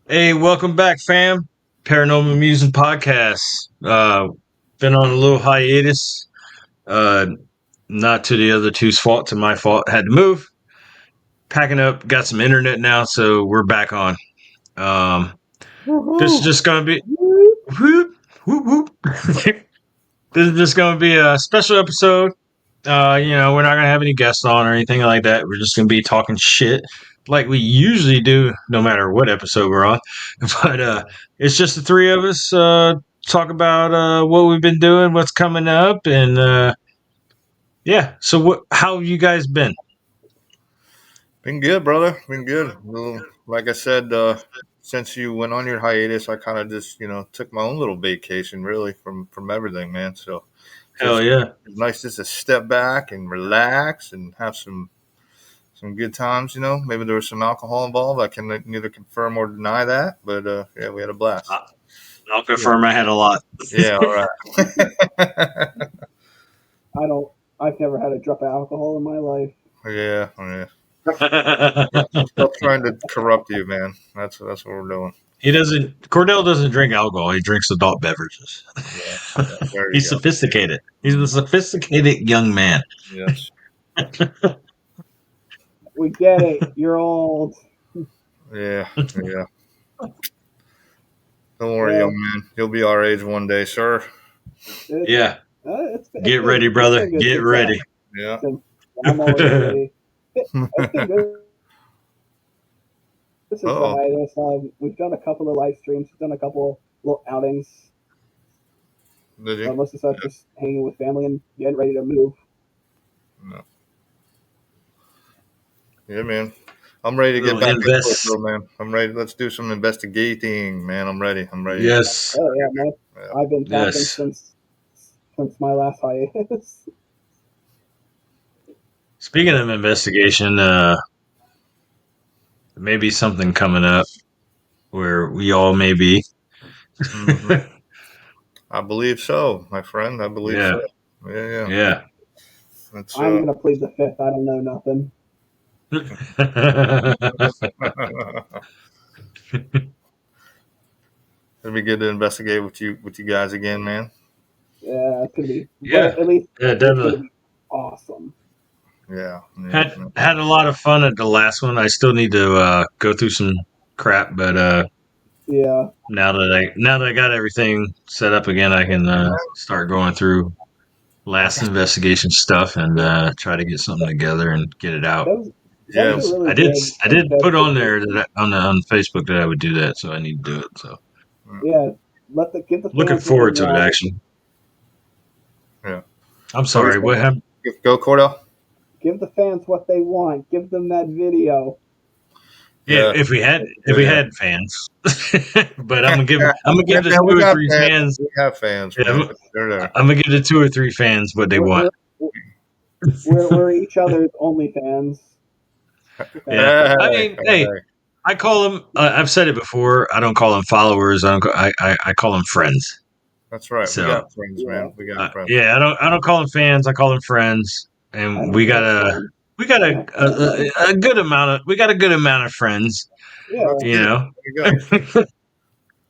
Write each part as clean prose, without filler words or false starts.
Hey, welcome back, fam. Paranormal Music Podcast. Been on a little hiatus. Uh, not to the other two's fault, to my fault. Had to move. Packing up. Got some internet now, so we're back on. Um, this is Woohoo! just gonna be Woo! whoop whoop whoop. This is just gonna be a special episode. We're not gonna have any guests on or anything like that. We're just gonna be talking shit like we usually do, no matter what episode we're on. But it's just the three of us talk about what we've been doing, what's coming up, and yeah. So, how have you guys been? Been good, brother. Been good. Well, like I said, since you went on your hiatus, I kind of just took my own little vacation, really, from everything, man. So Hell just yeah! it's nice just to step back and relax and have some good times. Maybe there was some alcohol involved. I can neither confirm or deny that, but yeah, we had a blast. I- I'll Yeah, confirm I had a lot. yeah, all right. I don't. I've never had a drop of alcohol in my life. Yeah, yeah. Stop trying to corrupt you, man. That's what we're doing. He doesn't. Cordell doesn't drink alcohol. He drinks adult beverages. Yeah, yeah. There you He's go. sophisticated. He's a sophisticated young man. Yes. We get it. You're old. Yeah, yeah. Don't worry, Yeah, young man. You'll be our age one day, sir. it's, Yeah. it's Get been, ready, it's brother. been good Get ready. Yeah. since I'm always ready. It's been good since the Oh, hiatus. We've done a couple of live streams. We've done a couple little outings. did you? Most of the stuff just hanging with family and getting ready to move. No. Yeah, man. I'm ready to get Little back into it, invest. though, man. I'm ready. Let's do some investigating, man. I'm ready. I'm ready. Yes. Oh yeah, man. Yeah. I've been packing Yes. since my last hiatus. Speaking of investigation, maybe something coming up where we all may be. hmm I believe so, my friend. I believe Yeah. so. Yeah, yeah. Yeah. That's I'm gonna plead the fifth. I don't know nothing. It'd be good to investigate with you guys again, man. Yeah, it's gonna be, Yeah. but at least Yeah, it's gonna definitely. be awesome. Yeah, yeah, Had a lot of fun at the last one. I still need to go through some crap, but Yeah, now that I got everything set up again, I can start going through last investigation stuff and try to get something together and get it out. that yeah. was a Because really I did good I did put on there investigation. that on Facebook that I would do that, so I need to do it. So Yeah, give the looking fans what they forward to it. want. Actually, Yeah. I'm So sorry. What happened? go, Cordell. Give the fans what they want. Give them that video. Yeah, Yeah. if we Yeah. had fans, but I'm gonna give the Yeah, we two or got three fans. fans. We have fans, Yeah, man. They're there. I'm gonna give the two or three fans what they We're want. we're each other's only fans. Yeah, I Hey, mean, hey, I call them. I've said it before. I don't call them followers. I call them friends. that's right. We So got friends, Yeah, man. We got friends. yeah, I don't call them fans. I call them friends. I And don't care. we got a good amount of friends. Yeah, That's You good. know, There you go.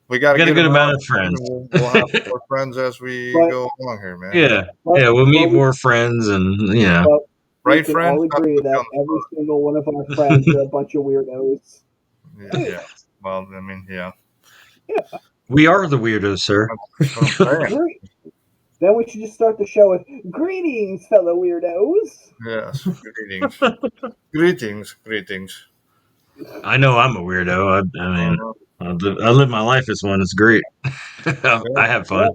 We got we a got a good good amount, amount of friends. and we'll have more friends as we but go along here, man. Yeah, but yeah, we'll but meet we more friends, and you know, but we Right, can friends? all Not to agree put you that on every single one of our friends are a bunch of weirdos. the spot. Yeah. Well, I mean, yeah. we are the weirdos, sir. That's what I'm saying. Great. Then we should just start the show with greetings, fellow weirdos. Yes. Greetings. Greetings. I know I'm a weirdo. I mean, Uh-huh. I live my life as one. It's great. Yeah. I have fun.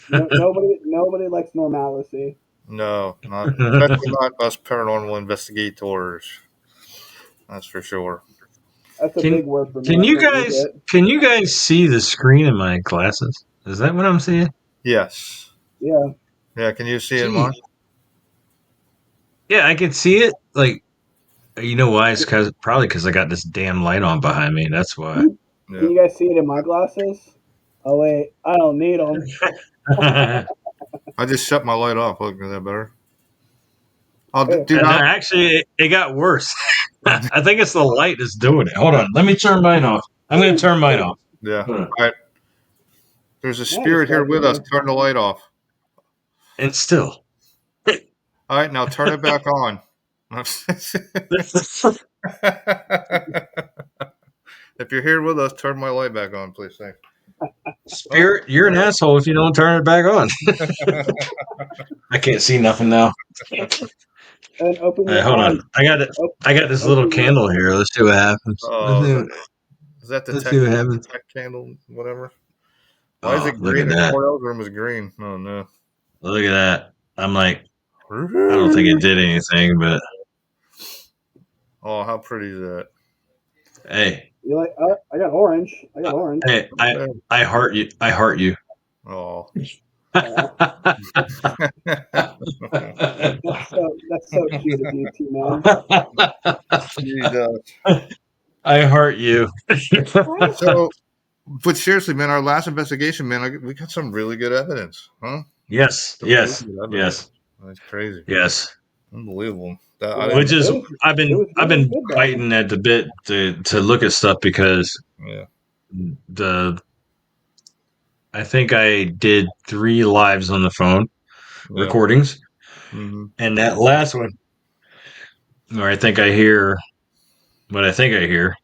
Nobody likes normalcy. No, not especially not us paranormal investigators. That's for sure. That's a Can big word for me. I can't use it. can you guys see the screen in my glasses? Is that what I'm seeing? Yes. Yeah. Yeah. Can you see it, Gee. Mark? Yeah, I can see it. Like, you know why? It's probably because I got this damn light on behind me. That's why. Can Yeah. you guys see it in my glasses? Oh wait, I don't need them. I just shut my light off. Look, is that better? Oh, Hey. dude, Actually, it got worse. I think it's the light that's doing it. Hold on. Let me turn mine off. I'm going to turn mine off. Yeah. Hold on. All right. There's a spirit here with us. Turn the light off. And still. All right, now turn it back on. If you're here with us, turn my light back on, please. Thanks. Spirit, you're an asshole if you don't turn it back on. I can't see nothing now. And open your Hold eyes. on. I got this little candle here. Let's see what happens. Is that the Let's tech, see what happens. tech candle, whatever? Why is it Look green? at that. Cordell's room is green. Oh, no. Look at that. I'm like, I don't think it did anything, but Oh, how pretty is that? hey. You like? I got orange. I got orange. Hey, I heart you. I heart you. Oh. That's so cute of you, T-Man. I heart you. So, but seriously, man, our last investigation, man, we got some really good evidence, huh? Yes. Really good evidence. Yes. That's crazy. Yes. Unbelievable. Which is I've been biting at the bit to look at stuff because I think I did 3 lives on the phone recordings, and that last one, where I think I hear what I think I hear.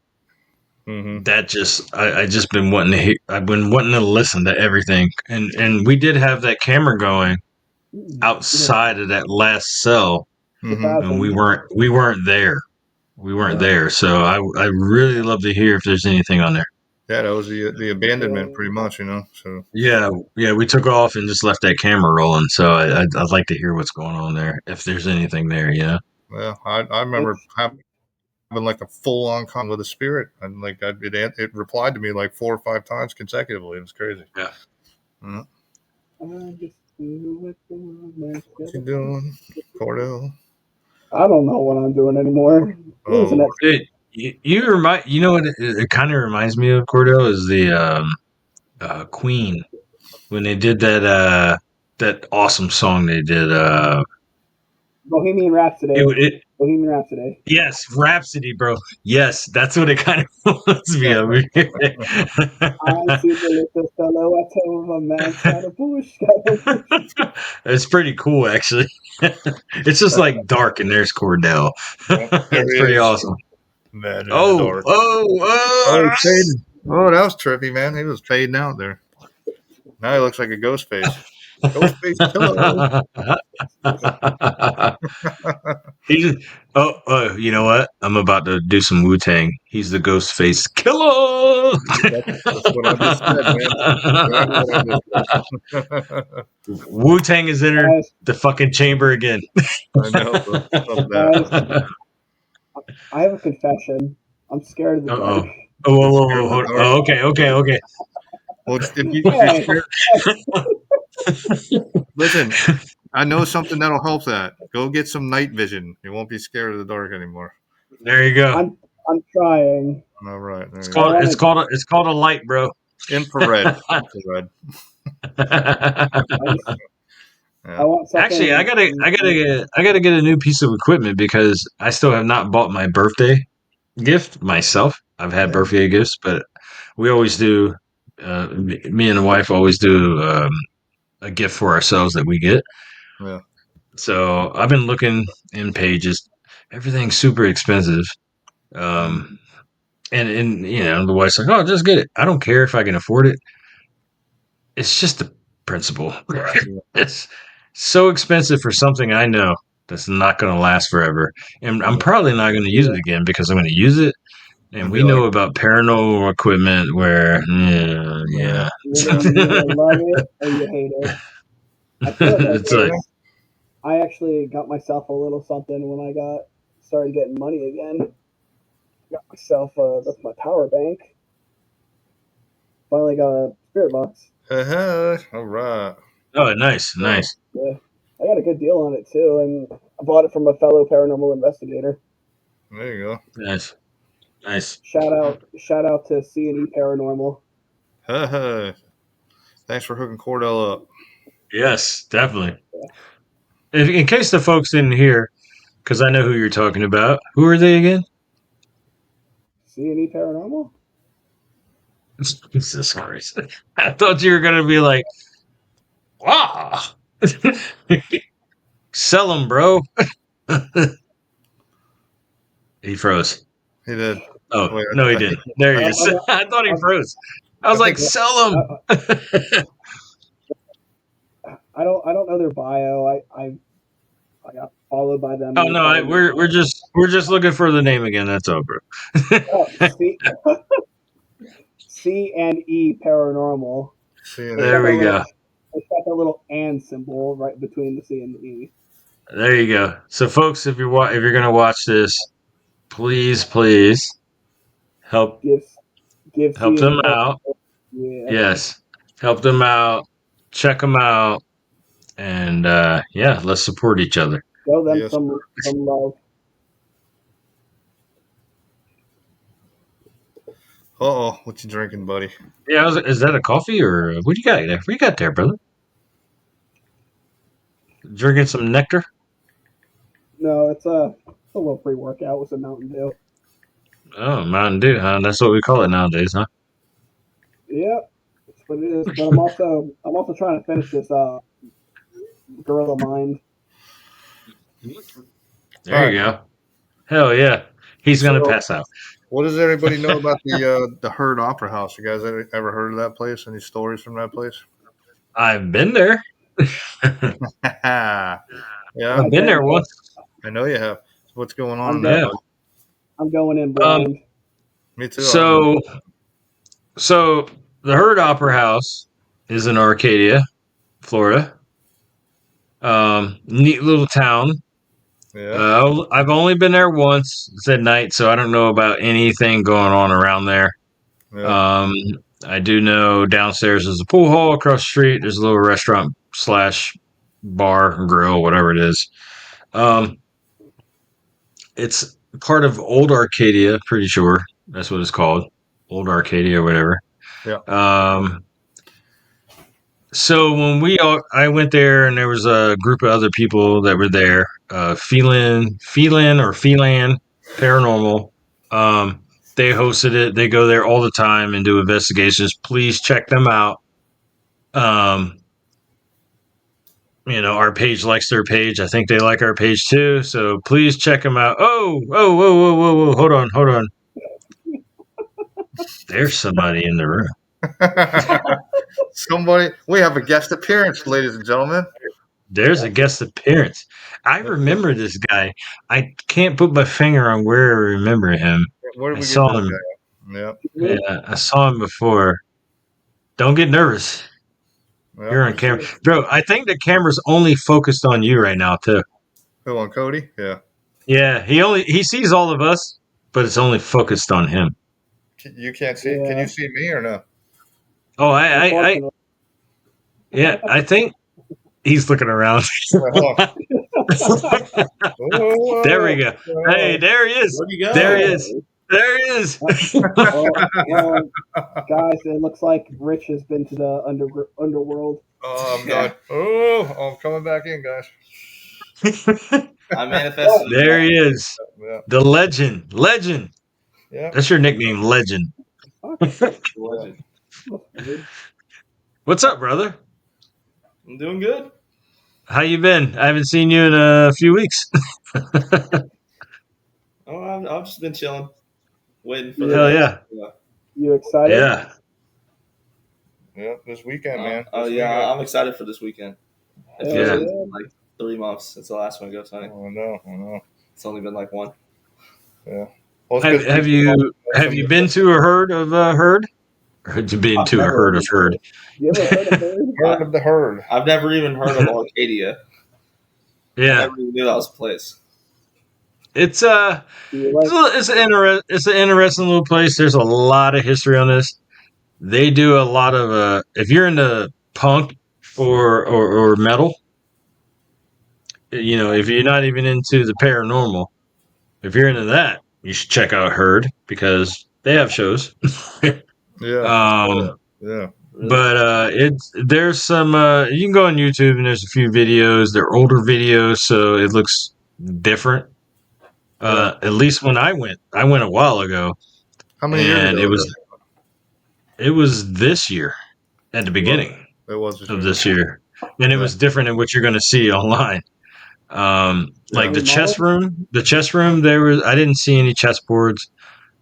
That just I just been wanting to hear. I've been wanting to listen to everything, and we did have that camera going outside of that last cell, and we weren't there. We weren't there, so I really love to hear if there's anything on there. Yeah, that was the abandonment, pretty much, you know. So yeah, we took off and just left that camera rolling. So I'd like to hear what's going on there, if there's anything there. Yeah. Well, I remember having like a full on con with a spirit, and like it replied to me like 4 or 5 times consecutively. It was crazy. Yeah. What you doing, Cordell? I don't know what I'm doing anymore. You remind you know what it kind of reminds me of, Cordell, is the Queen when they did that awesome song they did Bohemian Rhapsody. Bohemian Rhapsody. Yes, Rhapsody, bro. Yes, that's what it kind of reminds me of. I see the little silhouette of a man Scaramouche. It's pretty cool, actually. It's just like dark, and there's Cordell. It's pretty awesome. Man, oh, that was trippy, man. He was fading out there. Now he looks like a ghost face. Ghost face killer. You know what? I'm about to do some Wu-Tang. He's the ghost face killer. That's what I just said, man. Wu-Tang has entered the fucking chamber again. I know, bro. I have a confession. I'm scared of the dark. Okay. Well, listen, I know something that'll help that. Go get some night vision. You won't be scared of the dark anymore. There you go. I'm trying. All right. It's called a light, bro. Infrared. Actually, I gotta get a new piece of equipment because I still have not bought my birthday gift myself. I've had birthday gifts, but we always do. Me and the wife always do a gift for ourselves that we get. Yeah. So I've been looking in Pages. Everything's super expensive. And you know, the wife's like, "Oh, just get it. I don't care if I can afford it. It's just the principle. It's so expensive for something I know that's not going to last forever, and I'm probably not going to use it again because I'm going to use it." And we know about paranormal equipment where, yeah. You love it or you hate it. I actually got myself a little something when I started getting money again. Got myself that's my power bank. Finally got a spirit box. All right. Oh, nice. Yeah, I got a good deal on it too, and I bought it from a fellow paranormal investigator. There you go. Nice. Shout out to C&E Paranormal. Thanks for hooking Cordell up. Yes, definitely. Yeah. In case the folks didn't hear, because I know who you're talking about. Who are they again? C&E Paranormal. Jesus Christ! I thought you were gonna be like, wow, sell them, bro. He froze. He did. Oh Wait, no, he I didn't. think There he I I'm, think is. I'm, I thought he I'm, froze. I I was like, think sell them. I don't know their bio. I got followed by them. Oh And they no, followed me. we're just looking for the name again. That's all, bro. Oh, C and E Paranormal. seeing It's it. There got that we little go. it's got that little and symbol right between the C and the E. There you go. So, folks, if you're gonna watch this, please help Gives give help C and them E out. Paranormal. Yeah. Yes, help them out. Check them out, and yeah, let's support each other. Show them Yes. some love. Uh-oh, what you drinking, buddy? Yeah, is that a coffee or what do you got there? What you got there, brother? Drinking some nectar? No, it's a little pre workout with some Mountain Dew. Oh, Mountain Dew, huh? That's what we call it nowadays, huh? Yep, that's what it is. But I'm also trying to finish this Gorilla Mind. There All you right. go. Hell yeah, he's gonna So, pass out. what does everybody know about the Herd Opera House? You guys ever heard of that place? Any stories from that place? I've been there. Yeah, I I've been there don't. once. I know you have. So what's going on I'm in there, go Yeah. bud? I'm going in Um. blind. Me too. So So the Herd Opera House is in Arcadia, Florida. Neat little town. Yeah, I've only been there once. It's at night, so I don't know about anything going on around there. yeah, Um, I do know downstairs is a pool hall. Across the street, there's a little restaurant slash bar, grill, whatever it is. Um, it's part of Old Arcadia, pretty sure that's what it's called, Old Arcadia or whatever. yeah. Um, So I went there, and there was a group of other people that were there. Feline Paranormal. Um, they hosted it. They go there all the time and do investigations. Please check them out. Um, our page likes their page. I think they like our page too. So please check them out. Whoa! Hold on. There's somebody in the room. Somebody, we have a guest appearance, ladies and gentlemen. There's a guest appearance. I remember this guy. I can't put my finger on where I remember him. Where I did we get saw this him. guy? Yeah, Yeah, I saw him before. Don't get nervous. yeah. You're on camera, bro. I think the camera's only focused on you right now, too. Who, on Cody? Yeah. Yeah, he sees all of us, but it's only focused on him. You can't see. Can Yeah. you see me or no? Oh, Unfortunately, yeah. I think he's looking around. Wait, hold on. Whoa, There we go. whoa. Hey, there he is. Where'd you go? There he is. There he is. well, guys, it looks like Rich has been to the underworld. Oh, I'm done. Oh, I'm coming back in, guys. I manifested. There he is. Yeah, The legend. Legend. yeah. That's your nickname, Legend. Legend. What's up, brother? I'm doing good. How you been? I haven't seen you in a few weeks. Oh, I've just been chilling, waiting for Hell yeah. You excited? Yeah. Yeah, this weekend, man. Oh This yeah, weekend. I'm excited for this weekend. It feels Yeah. like it's been like 3 months since the last one goes hunting. Oh, I know. It's only been like one. Well, it's Have, good have you been to a herd of herd? Or had you been to a herd of herd? You ever heard of Bird? Herd of the herd. I've never even heard of Arcadia. I Yeah. never even knew that was a place. It's Do you like? it's an interesting little place. There's a lot of history on this. They do a lot of if you're into punk or metal, if you're not even into the paranormal, if you're into that, you should check out Herd because they have shows. Yeah, But yeah. there's some you can go on YouTube and there's a few videos. They're older videos, so it looks different. At least when I went a while ago, How many years and ago? It was this year at the beginning It was this of year. this year, and it was different than what you're going to see online. Like Yeah. the chess room, there was I didn't see any chessboards.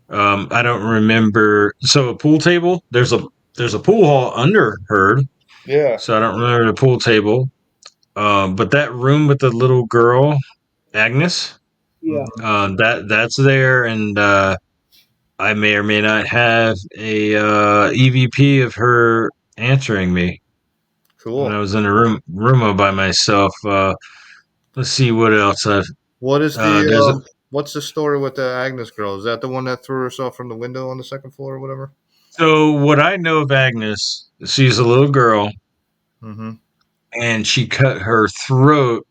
I don't remember. So a pool table. There's a pool hall under Herd, Yeah. so I don't remember the pool table. But that room with the little girl, Agnes, Yeah. that's there, and I may or may not have a EVP of her answering me when I Cool. was in a room all by myself. Let's see what else I've. What is There's a, what's the story with the Agnes girl? Is that the one that threw herself from the window on the second floor or whatever? so what I know of Agnes, she's a little girl, Mm-hmm. and she cut her throat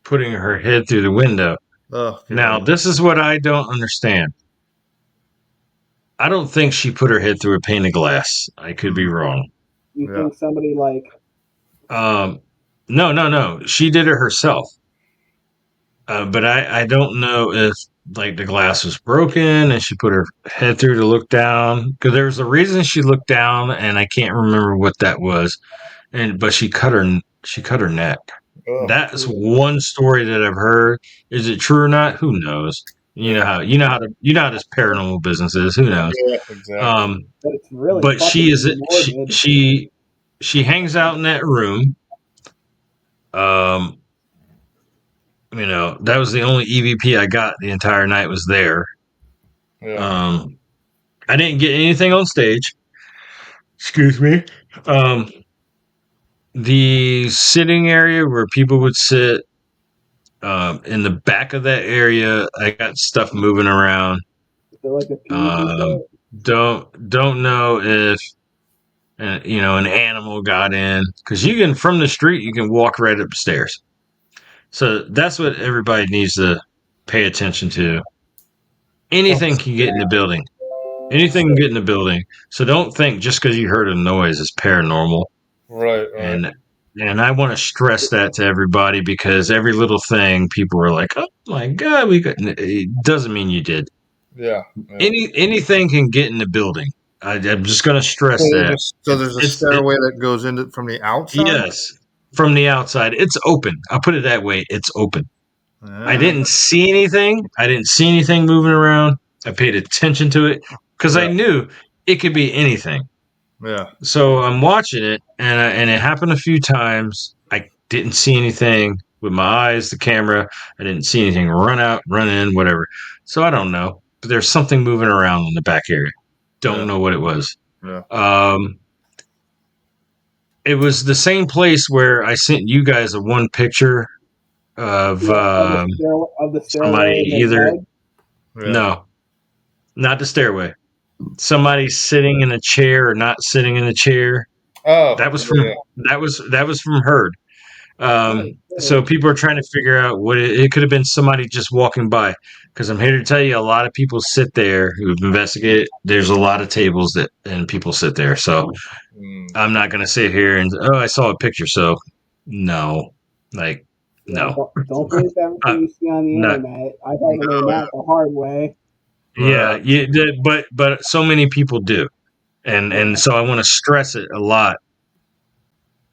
putting her head through the window. Oh, Now, this is what I don't understand. I don't think she put her head through a pane of glass. I could be wrong. You Yeah. think somebody like No. She did it herself. But I don't know if like the glass was broken and she put her head through to look down because there's a reason she looked down and I can't remember what that was. But she cut her neck. Oh, That's one story that I've heard. Is it true or not? Who knows? You know how this paranormal business is. Who knows? yeah, exactly. but it's really But fucking she morbid. she hangs out in that room. That was the only EVP I got the entire night was there. Yeah. I didn't get anything on stage. Excuse me. The sitting area where people would sit, in the back of that area, I got stuff moving around. Is there like a peas and Um, shit? don't know if an animal got in because you can from the street you can walk right up the stairs. So that's what everybody needs to pay attention to. Anything can get in the building. Anything can get in the building. So don't think just because you heard a noise is paranormal. Right. And I want to stress that to everybody because every little thing people are like, oh my god, it doesn't mean you did. Yeah. Anything can get in the building. I'm just going to stress that. So there's a stairway that goes in from the outside. Yes, from the outside, it's open. I'll put it that way. It's open. I didn't see anything. I didn't see anything moving around. I paid attention to it because I knew it could be anything. Yeah. So I'm watching it, and it happened a few times. I didn't see anything with my eyes, the camera. I didn't see anything run out, run in, whatever. So I don't know. But there's something moving around in the back area. Don't know what it was. Yeah. It was the same place where I sent you guys a one picture of the stairway somebody either. Yeah. No, not the stairway. Somebody sitting in a chair or not sitting in a chair. Oh, that was from that was from Herd. So people are trying to figure out what it could have been. Somebody just walking by. Because I'm here to tell you, a lot of people sit there who've investigated. There's a lot of tables and people sit there. So I'm not going to sit here and I saw a picture. So no, no. Don't believe everything you see on the internet. I had to learn that the hard way. Yeah, but so many people do, and so I want to stress it a lot.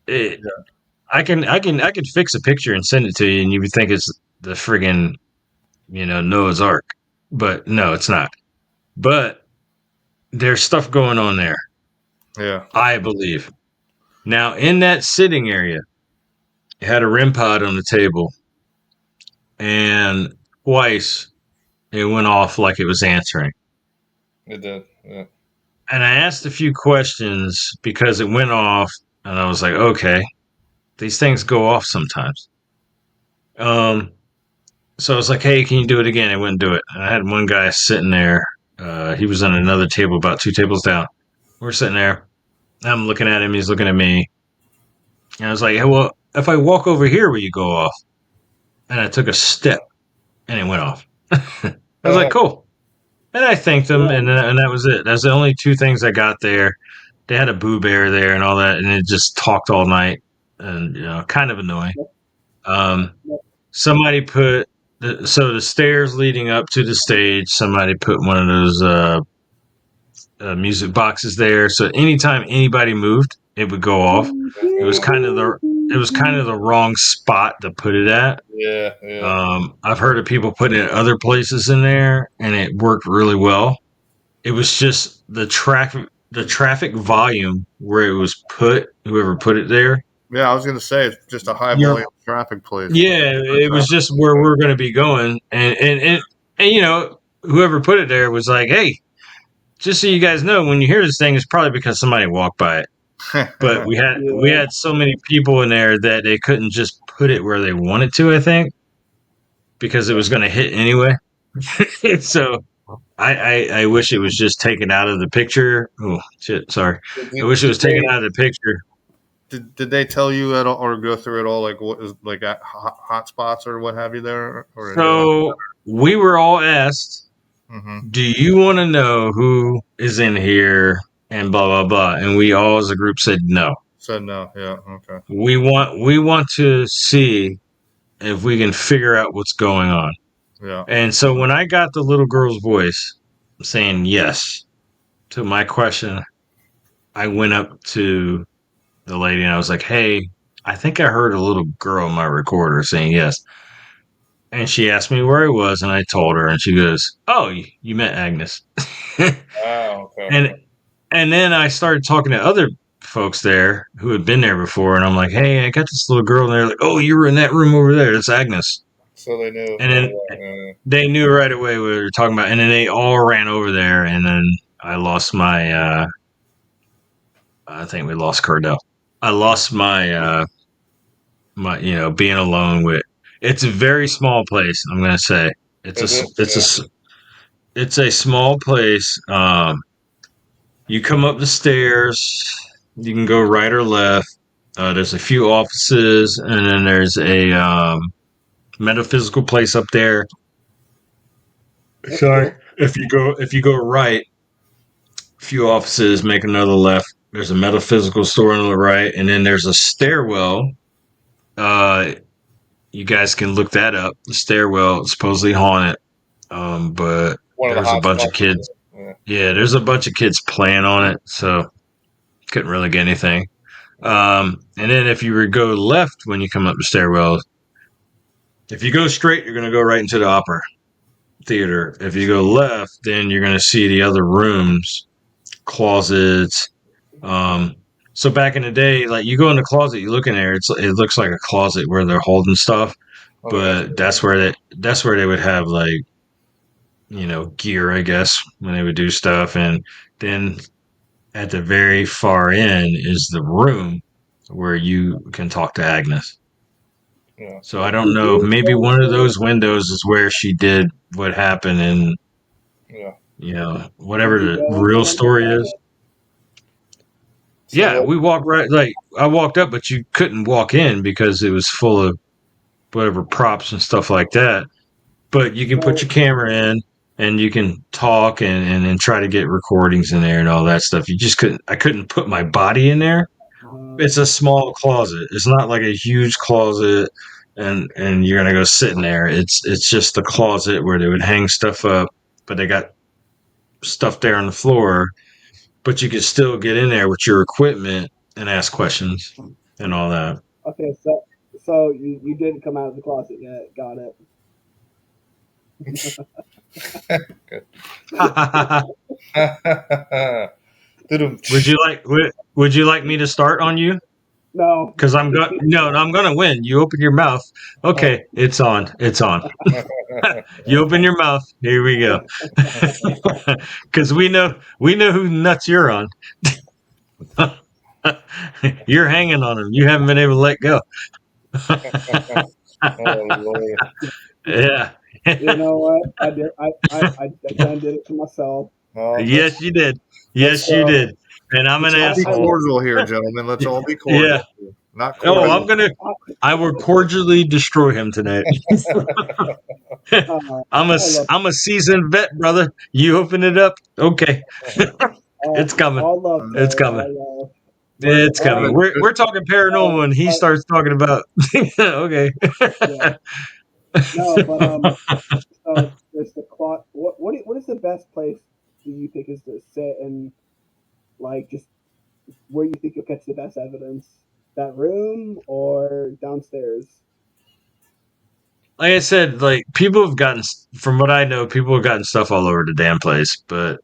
I can fix a picture and send it to you, and you would think it's the friggin' Noah's Ark, but no, it's not. But there's stuff going on there. Yeah, I believe. Now in that sitting area, it had a REM pod on the table, and twice it went off like it was answering. It did. Yeah. And I asked a few questions because it went off, and I was like, okay, these things go off sometimes. So I was like, hey, can you do it again? I wouldn't do it. And I had one guy sitting there. He was on another table about 2 tables down. We're sitting there. I'm looking at him. He's looking at me. And I was like, hey, well, if I walk over here, will you go off? And I took a step, and it went off. I was like, cool. And I thanked him, and that was it. That's the only 2 things I got there. They had a Boo Bear there and all that, and it just talked all night, and kind of annoying. Somebody put the stairs leading up to the stage. Somebody put one of those music boxes there. So anytime anybody moved, it would go off. It was kind of the wrong spot to put it at. Yeah. I've heard of people putting it other places in there, and it worked really well. It was just the traffic volume where it was put. Whoever put it there. Yeah, I was gonna say it's just a high Yeah. volume traffic place. Yeah, it was just where we're going to be going, and you know, whoever put it there was like, hey, just so you guys know, when you hear this thing, it's probably because somebody walked by it. But we had so many people in there that they couldn't just put it where they wanted to. I think because it was going to hit anyway. So I wish it was just taken out of the picture. Oh shit, sorry. I wish it was taken out of the picture. Did they tell you at all or go through it all like what is like at hot spots or what have you there? Or So we were all asked, do you want to know who is in here and blah blah blah, and we all as a group said no. Said no. Yeah. Okay. We want to see if we can figure out what's going on. Yeah. And so when I got the little girl's voice saying yes to my question, I went up to the lady and I was like, hey, I think I heard a little girl in my recorder saying yes. And she asked me where I was, and I told her, and she goes, oh, you met Agnes. Oh, okay. And then I started talking to other folks there who had been there before, and I'm like, hey, I got this little girl, and they're like, oh, you were in that room over there. That's Agnes. So they knew. And then they knew right away what we were talking about, and then they all ran over there, and then I lost my, I think we lost Cordell. I lost my, being alone with. It's a very small place. I'm gonna say it's a small place. You come up the stairs. You can go right or left. There's a few offices, and then there's a metaphysical place up there. Sorry, if you go right, a few offices, make another left. There's a metaphysical store on the right, and then there's a stairwell. You guys can look that up. The stairwell is supposedly haunted, but there's a bunch of kids. Yeah, there's a bunch of kids playing on it, so couldn't really get anything. And then if you would go left when you come up the stairwell, if you go straight, you're going to go right into the opera theater. If you go left, then you're going to see the other rooms, closets. So back in the day, like you go in the closet, you look in there, it looks like a closet where they're holding stuff, but that's where they would have like, gear, I guess, when they would do stuff. And then at the very far end is the room where you can talk to Agnes. Yeah. So I don't know. Maybe one of those windows is where she did what happened, and whatever the real story is. Yeah, we walked right. Like I walked up, but you couldn't walk in because it was full of whatever props and stuff like that. But you can put your camera in, and you can talk and try to get recordings in there and all that stuff. You just couldn't. I couldn't put my body in there. It's a small closet. It's not like a huge closet, and you're gonna go sit in there. It's just a closet where they would hang stuff up, but they got stuff there on the floor. But you could still get in there with your equipment and ask questions and all that. Okay, so you didn't come out of the closet yet. Got Good. Would you like me to start on you? No, because I'm gonna win. You open your mouth. Okay, it's on. You open your mouth. Here we go. Because we know who nuts you're on. You're hanging on him. You haven't been able to let go. Yeah. You know what? I did. I done did it to myself. Yes, you did. Yes, you did. And I'm an asshole. Be cordial here, gentlemen. Let's all be cordial. Yeah. Not cordial. I will cordially destroy him tonight. I'm a seasoned vet, brother. You open it up, okay? It's coming. It's coming. It's coming. We're talking paranormal, and he starts talking about. Okay. Yeah. No, but so there's the clock. What is the best place do you think is to sit and like just where you think you'll catch the best evidence? That room or downstairs? Like I said, like people have gotten, from what I know, people have gotten stuff all over the damn place. But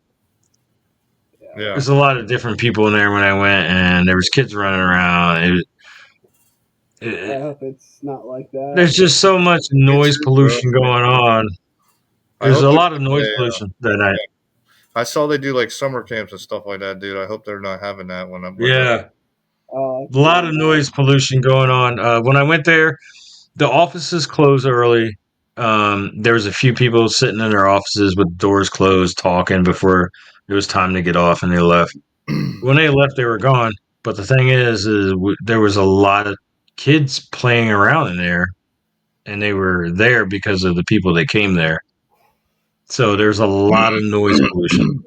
Yeah. there's a lot of different people in there when I went, and there was kids running around. I hope it's not like that. There's just so much noise too, pollution bro. going on. I There's hope a they're lot of doing noise pollution that night. I saw they do like summer camps and stuff like that, dude. I hope they're not having that when I'm. Yeah, Uh, a lot of noise pollution going on. When I went there, the offices close early. There was a few people sitting in their offices with doors closed, talking before it was time to get off, and they left. When they left, they were gone. But the thing is there was a lot of kids playing around in there, and they were there because of the people that came there. So there's a lot of noise pollution,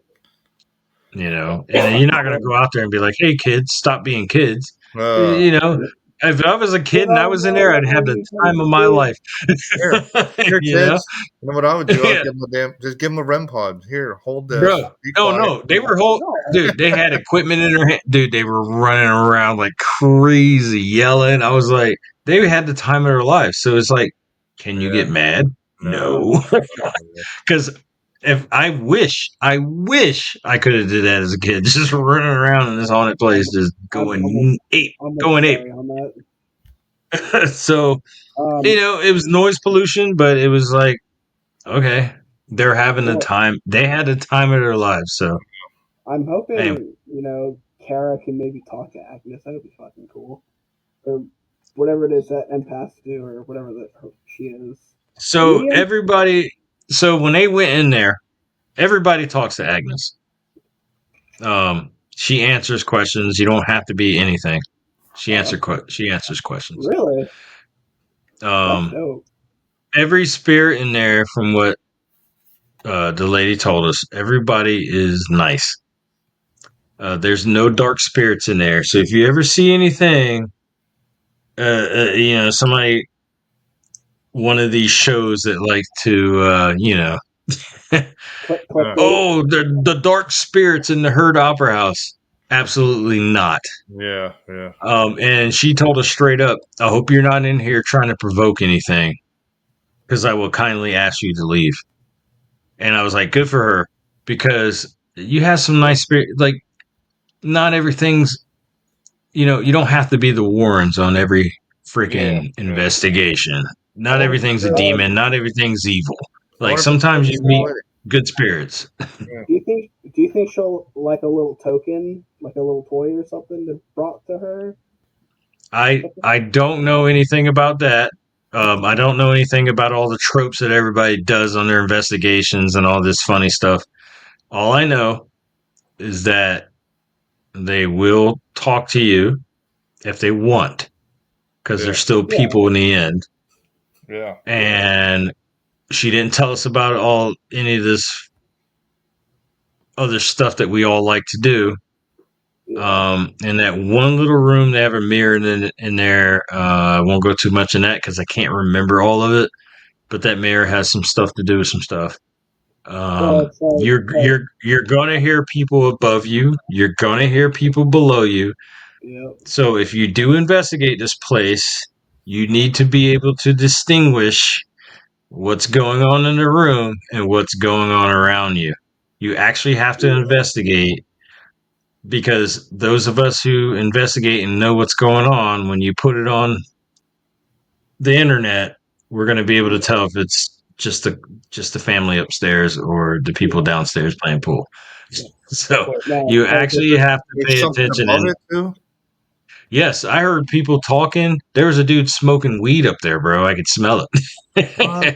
and you're not going to go out there and be like, "Hey, kids, stop being kids." Uh, You know, if I was a kid and I was in there, I'd have the time of my life. here, here, You know? kids. You know what I would do? Yeah. I'd give them just give them a REM pod. Here, hold this. Bro, Be oh quiet. no, they were dude. They had equipment in their hand, dude. They were running around like crazy, yelling. I was like, they had the time of their life. So it's like, can you get mad? No, because if I wish I could have did that as a kid, just running around in this haunted place, just going ape, going ape. on that. So Um, it was noise pollution, but it was like, okay, they're having the Well- time. They had the time of their lives. So I'm hoping Anyway. Kara can maybe talk to Agnes. That would be fucking cool, or whatever it is that empaths do, or whatever that she is. So Medium? everybody, so when they went in there, everybody talks to Agnes. She answers questions. You don't have to be anything. She answers questions. Really? That's dope. Every spirit in there, from what the lady told us, everybody is nice. There's no dark spirits in there. So if you ever see anything, somebody, one of these shows that like to, oh, the dark spirits in the Herd Opera House. Absolutely not. Yeah. And she told us straight up, I hope you're not in here trying to provoke anything, because I will kindly ask you to leave. And I was like, good for her, because you have some nice spirit. Like, not everything's, you don't have to be the Warrens on every freaking investigation. Not everything's a demon. Not everything's evil. Like, sometimes you meet good spirits. Do you think she'll like a little token, like a little toy or something, to brought to her? I don't know anything about that. I don't know anything about all the tropes that everybody does on their investigations and all this funny stuff. All I know is that they will talk to you if they want, because they're still people in the end. Yeah. And she didn't tell us about any of this other stuff that we all like to do. In that one little room, they have a mirror in there. I won't go too much in that because I can't remember all of it. But that mirror has some stuff to do with some stuff. You're gonna hear people above you. You're gonna hear people below you. Yep. So if you do investigate this place, you need to be able to distinguish what's going on in the room and what's going on around you. You actually have to investigate, because those of us who investigate and know what's going on, when you put it on the internet, we're going to be able to tell if it's just the family upstairs or the people downstairs playing pool. So you actually have to pay attention. Yes, I heard people talking. There was a dude smoking weed up there, bro. I could smell it.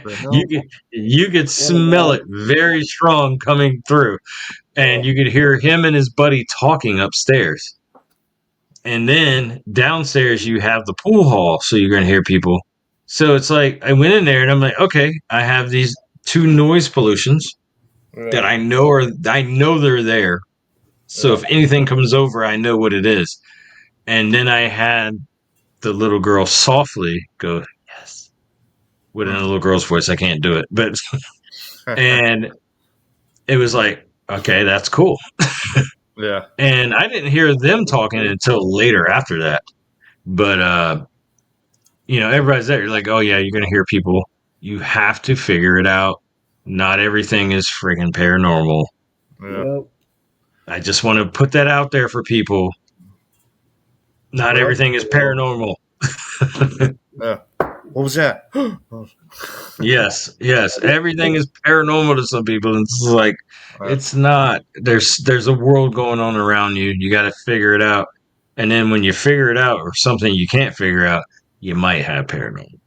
You could smell it very strong coming through. And you could hear him and his buddy talking upstairs. And then downstairs you have the pool hall, so you're going to hear people. So it's like, I went in there and I'm like, okay, I have these two noise pollutions that I know they're there. So if anything comes over, I know what it is. And then I had the little girl softly go, yes, within a little girl's voice. I can't do it, but and it was like, Okay, that's cool. Yeah. And I didn't hear them talking until later after that. But everybody's there. You're like, oh yeah, you're gonna hear people. You have to figure it out. Not everything is friggin' paranormal. Yeah. Yep. I just want to put that out there for people. Not Well, everything is paranormal. yeah. What was that? Yes. Everything is paranormal to some people. And it's like Uh, it's not. There's a world going on around you. You gotta figure it out. And then when you figure it out or something you can't figure out, you might have paranormal.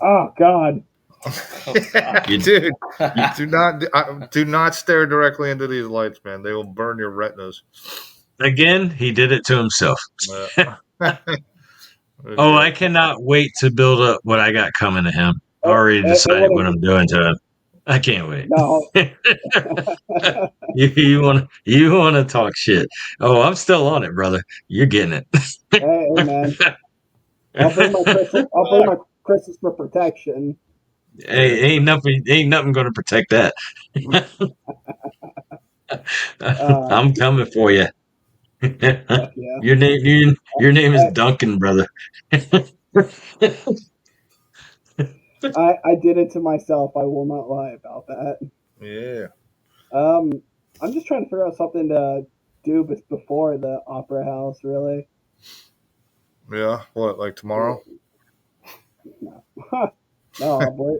Oh God. Dude, do not stare directly into these lights, man. They will burn your retinas. Again, he did it to himself. Yeah. Oh, I cannot wait to build up what I got coming to him. I It, already it decided what wouldn't. I'm doing to him. I can't wait. No. You want to talk shit? Oh, I'm still on it, brother. You're getting it. Hey, man. I'll bring my crystals. I'll bring my crystals for protection. Hey, ain't nothing going to protect that. I'm coming for you. Fuck yeah. Your name is I, Duncan, brother. I did it to myself. I will not lie about that. Yeah. I'm just trying to figure out something to do before the opera house. Really. Yeah. What, like tomorrow? No, no, boy.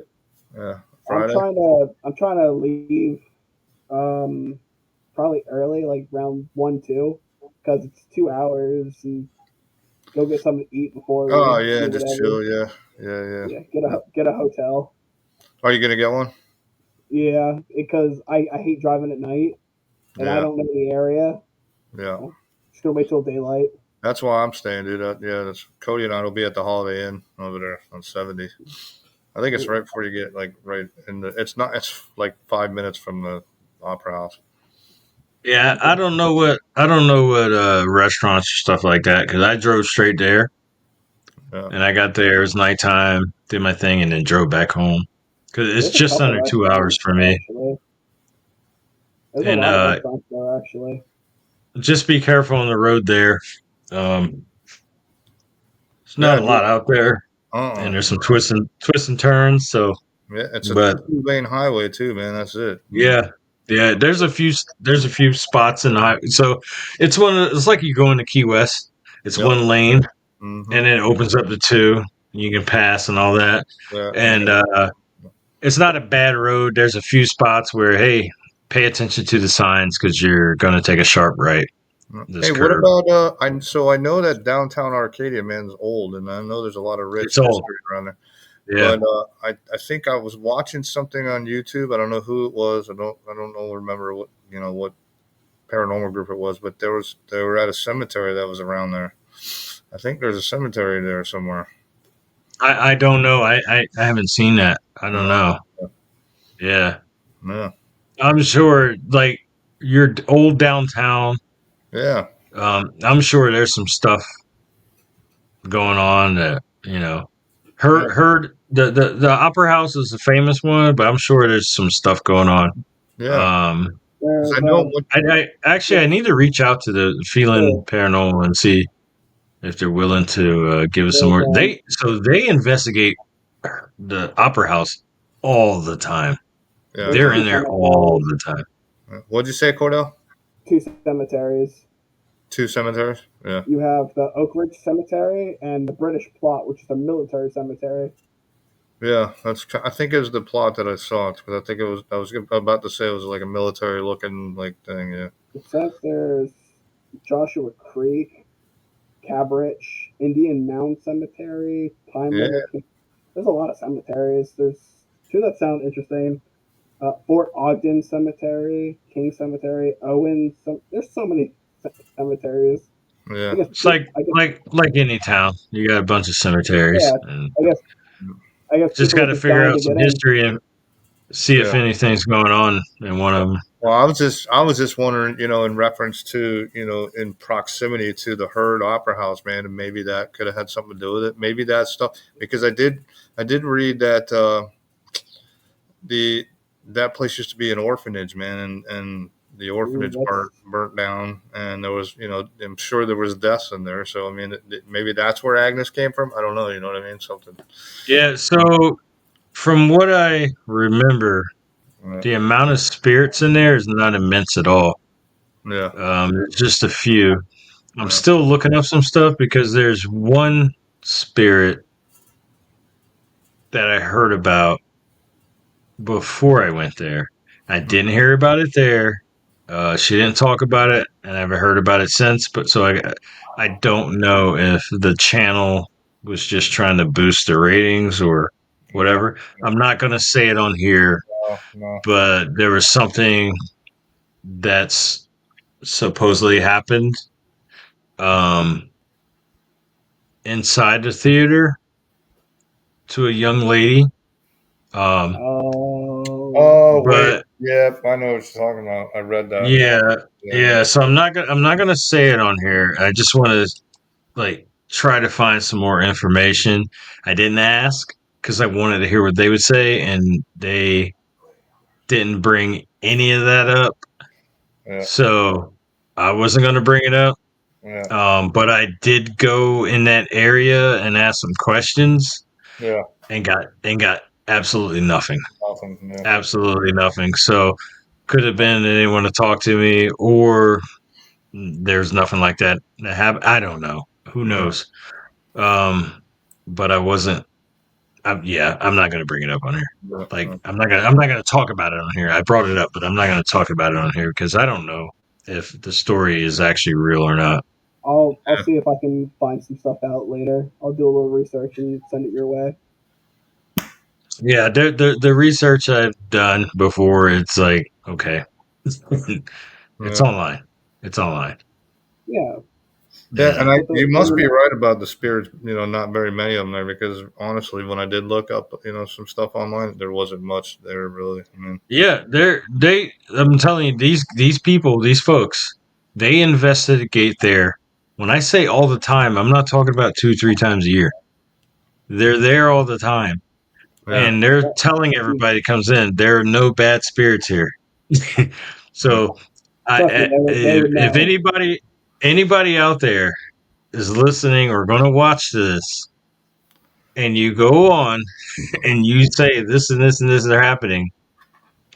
Yeah. Friday? I'm trying to leave. Probably early, like around 1, 2, because it's 2 hours and go get something to eat before Oh, we yeah. do Just whatever. chill. Yeah. Yeah. Yeah, Yeah. get a hotel. Are you going to get one? Yeah, because I hate driving at night and I Yeah. don't know the area. Yeah. Just gonna wait till daylight. That's why I'm staying, dude. Yeah. Cody and I will be at the Holiday Inn over there on 70. I think it's right before you get, like, right in the. It's like 5 minutes from the Opera House. Yeah, I don't know what restaurants or stuff like that because I drove straight there Yeah. and I got there. It was nighttime, did my thing, and then drove back home because it's There's a just couple under 2 hours restaurants for me. actually. There's a And lot of restaurants there actually. just be careful on the road there. Um, it's not Yeah, a dude. lot out there, and there's some twists and turns. So, Yeah, it's a but 2-lane highway too, man. That's it. yeah, yeah. There's a few spots in the highway. So it's like you go into Key West. It's Yep. one lane, Mm-hmm. and then it opens up to two. You can pass and all that. Yeah. And it's not a bad road. There's a few spots where, hey, pay attention to the signs because you're going to take a sharp right. This Hey, what curve. about I know that downtown Arcadia, man's old, and I know there's a lot of rich It's old. history around there. Yeah. But I think I was watching something on YouTube. I don't know who it was. I don't know remember what paranormal group it was, but they were at a cemetery that was around there. I think there's a cemetery there somewhere. I don't know. I haven't seen that. I don't know. Yeah. Yeah. I'm sure, like, your old downtown, Yeah. I'm sure there's some stuff going on that, Yeah. heard the Opera House is the famous one, but I'm sure there's some stuff going on. Yeah. Um, 'Cause There's I know what. I need to reach out to the Feeling Paranormal and see if they're willing to give us some there's more. They investigate the Opera House all the time. Yeah. there's They're two in there all cemeteries. the time. What'd you say, Cordell? Two cemeteries. 2 cemeteries. Yeah. You have the Oak Ridge Cemetery and the British Plot, which is a military cemetery. Yeah, I think it was the plot that I saw because I think it was. I was about to say it was like a military looking like thing. Yeah. It says there's Joshua Creek, Cabrich, Indian Mound Cemetery, Pine Yeah. Level. There's a lot of cemeteries. There's two that sound interesting. Fort Ogden Cemetery, King Cemetery, Owen. There's so many cemeteries. Yeah. I guess. It's like I guess. like any town. You got a bunch of cemeteries, Yeah. and I guess. I guess just people got are to just figure dying out to some get in. history and see if Yeah. anything's going on in one of them. Well, I was just wondering, in reference to, in proximity to the Heard Opera House, man, and maybe that could have had something to do with it. Maybe that stuff because I did read that the that place used to be an orphanage, man, and the orphanage that's- burnt down, and there was, I'm sure there was deaths in there. So I mean, maybe that's where Agnes came from. I don't know. You know what I mean? Something. Yeah. So from what I remember, the amount of spirits in there is not immense at all. Yeah. There's just a few. I'm Yeah. still looking up some stuff because there's one spirit that I heard about before I went there. I didn't hear about it there. She didn't talk about it, and I haven't heard about it since. But so I don't know if the channel was just trying to boost the ratings or whatever. I'm not gonna say it on here, No. but there was something that's supposedly happened inside the theater to a young lady. Oh wait, But yeah, I know what you're talking about. I read that. yeah. So I'm not gonna say it on here. I just want to like try to find some more information. I didn't ask because I wanted to hear what they would say, and they didn't bring any of that up. Yeah. So I wasn't gonna bring it up. Yeah. But I did go in that area and ask some questions Yeah. and got absolutely nothing. Awesome. Yeah. Absolutely nothing. So could have been they didn't want to talk to me, or there's nothing like that that happened. I don't know. Who knows? But I wasn't. I'm not gonna bring it up on here. Yeah. Like I'm not gonna talk about it on here. I brought it up, but I'm not gonna talk about it on here because I don't know if the story is actually real or not. I'll see if I can find some stuff out later. I'll do a little research and send it your way. Yeah, the research I've done before, it's like okay, it's online. It's online. Yeah. Yeah, and you must be right about the spirits. Not very many of them there because honestly, when I did look up, some stuff online, there wasn't much there really. I mean, Yeah, I'm telling you, these people, these folks, they investigate there. When I say all the time, I'm not talking about 2-3 times a year. They're there all the time, and they're telling everybody that comes in there are no bad spirits here. So, if anybody out there is listening or going to watch this, and you go on and you say this and this and this are happening,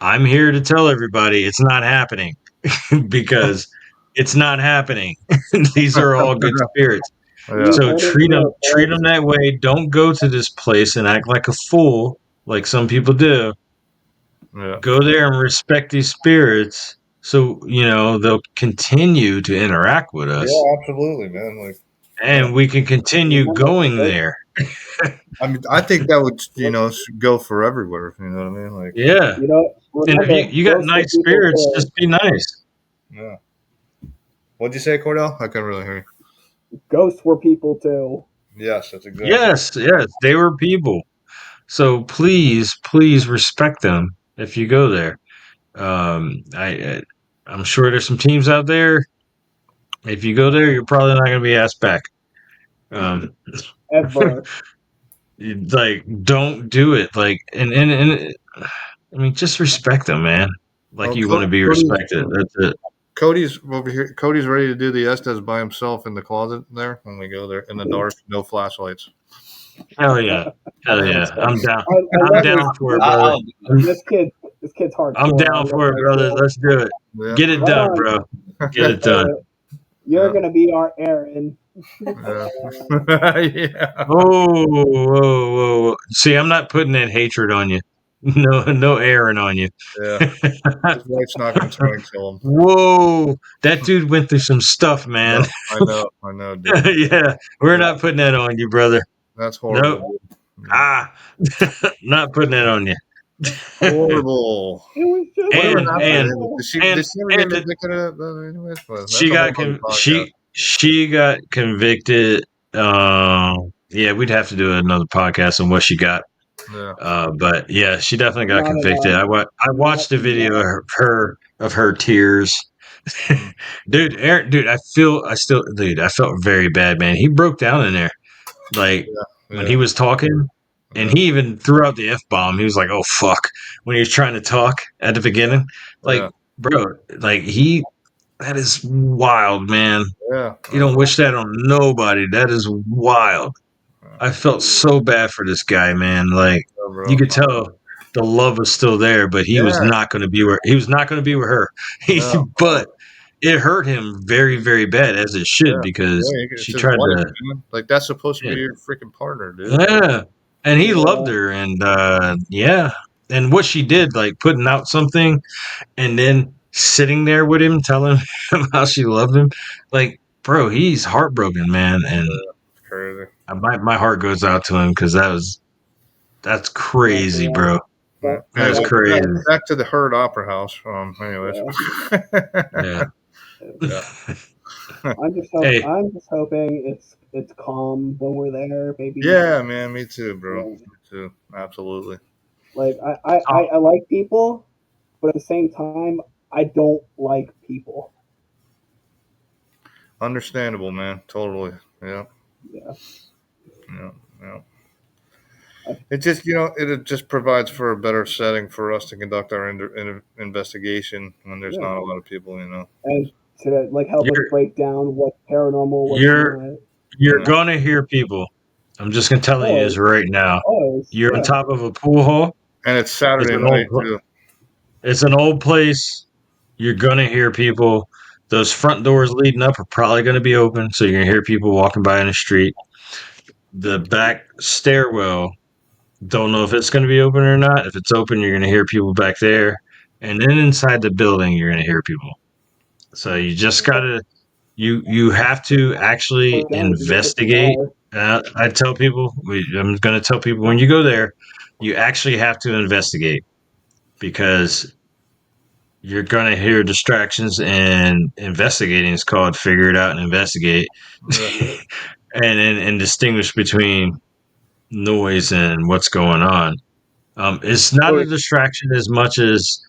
I'm here to tell everybody it's not happening because it's not happening. These are all good spirits. Yeah. So treat them that way. Don't go to this place and act like a fool like some people do. Yeah. Go there and respect these spirits so they'll continue to interact with us. Yeah, absolutely, man. Like, and we can continue going there. I mean, I think that would go for everywhere. You know what I mean? Like, Yeah. And if you got nice spirits, just be nice. Yeah. What'd you say, Cordell? I couldn't really hear you. Ghosts were people too. Yes, that's exactly. Yes, they were people. So please respect them if you go there. I'm sure there's some teams out there. If you go there, you're probably not going to be asked back. Ever. Like, don't do it. Like, and I mean, just respect them, man. Like you want to be respected. That's it. Cody's over here. Cody's ready to do the Estes by himself in the closet there when we go there in the dark, no flashlights. Hell yeah. I'm down. I'm down for it, brother. This kid's hard. I'm down for it, brother. Let's do it. Yeah. Get it done, bro. Get it done. You're gonna be our Aaron. Yeah. Whoa. See, I'm not putting that hatred on you. No Aaron on you. Yeah. His wife's not going to try and kill him. Whoa. That dude went through some stuff, man. I know, dude. Yeah. We're not putting that on you, brother. That's horrible. Nope. Not putting that on you. Horrible. She got convicted. Yeah, we'd have to do another podcast on what she got. Yeah. But yeah, she definitely got convicted. I watched the video of her tears. Dude, Aaron, I felt very bad, man. He broke down in there. Like when he was talking, And he even threw out the F-bomb. He was like, "Oh fuck," when he was trying to talk at the beginning. Like, Yeah. bro, like that is wild, man. Yeah. You don't wish that on nobody. That is wild. I felt so bad for this guy, man. Like, Yeah, bro. you could tell the love was still there, but he was Yeah. not going to be where he was not going to be with her. No. But it hurt him very, very bad, as it should, Yeah. because Yeah, it's she his tried wife, to. man. Like that's supposed to Yeah. be your freaking partner, dude. Yeah. And he Yeah. loved her, and yeah. And what she did, like putting out something and then sitting there with him, telling him how she loved him, like, bro, he's heartbroken, man. And It's crazy. my heart goes out to him because that's crazy, Yeah. bro. But, That's Anyway, crazy. back to the Herd Opera House. Anyways. Yeah. Yeah. Hey. I'm just hoping it's calm when we're there, maybe. Yeah, man. Me too, bro. Yeah. Me too. Absolutely. Like I like people, but at the same time, I don't like people. Understandable, man. Totally. Yeah. Yeah. Yeah. Yeah. It just, it just provides for a better setting for us to conduct our investigation when there's Yeah. not a lot of people, And to like help us You're- break down what's paranormal, what's You're- not. You're Yeah. gonna hear people. I'm just gonna tell you this right now. Always. You're yeah. on top of a pool hall. And it's Saturday It's an night, old- too. It's an old place. You're gonna hear people. Those front doors leading up are probably gonna be open, so you're gonna hear people walking by in the street. The back stairwell, don't know if it's gonna be open or not. If it's open, you're gonna hear people back there, and then inside the building, you're gonna hear people. So you just gotta you have to actually Put it down, we can get this investigate. fire. I tell people, I'm gonna tell people when you go there, you actually have to investigate because you're going to hear distractions, and investigating is called figure it out and investigate. Yeah. And distinguish between noise and what's going on. It's not a distraction as much as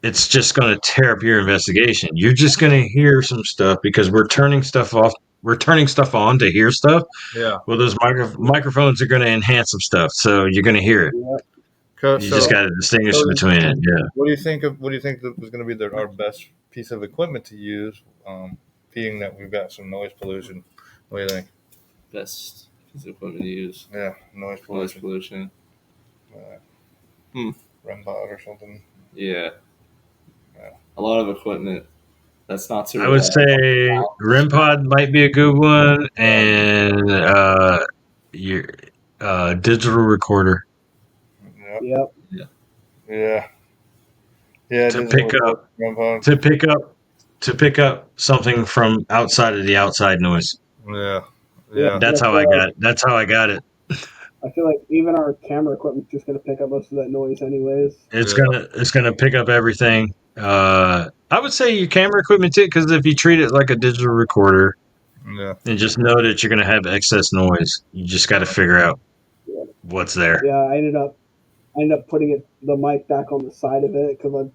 it's just going to tear up your investigation. You're just going to hear some stuff because we're turning stuff off. We're turning stuff on to hear stuff. Yeah. Well, those microphones are going to enhance some stuff, so you're going to hear it. Yeah. You just got to distinguish between it. Yeah. What do you think that was going to be our best piece of equipment to use, being that we've got some noise pollution? What do you think? Best piece of equipment to use. Yeah, noise Noise pollution. pollution. REM pod or something. Yeah. Yeah. A lot of equipment that's not too I would say REM pod might be a good one, and your digital recorder Yep. Yep. Yeah. Yeah. to pick up something from outside of the outside noise. Yeah. Yeah. That's how I got it. That's how I got it. I feel like even our camera equipment's just gonna pick up most of that noise, anyways. It's Yeah. gonna pick up everything. I would say your camera equipment too, because if you treat it like a digital recorder, Yeah. and just know that you're gonna have excess noise, you just got to figure out what's there. Yeah, I ended up putting the mic back on the side of it because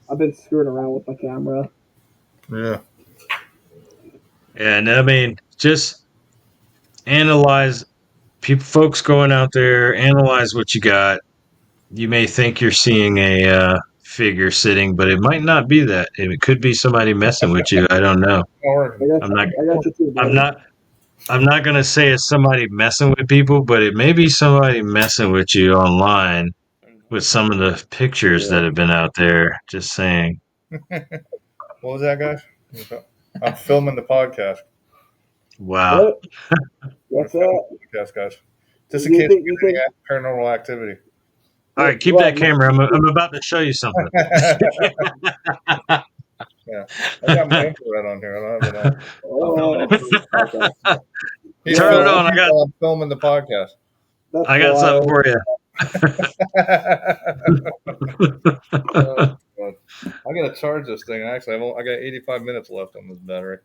I've been screwing around with my camera. Yeah. And I mean, just analyze folks going out there, analyze what you got. You may think you're seeing a figure sitting, but it might not be that. It could be somebody messing with you. I don't know. I'm not. I got you too, buddy. I'm not gonna say it's somebody messing with people, but it may be somebody messing with you online with some of the pictures that have been out there. Just saying. What was that, guys? I'm filming the podcast. Wow. What's that? Podcast, guys. Just in You case think- you you think- get any paranormal activity. All right, keep that camera. I'm about to show you something. Yeah. I got my infrared on here. I don't have it on. Oh, He's Turn it filming on. while I'm filming the podcast. that's I got something for you. I gotta charge this thing. Actually, I got 85 minutes left on this battery.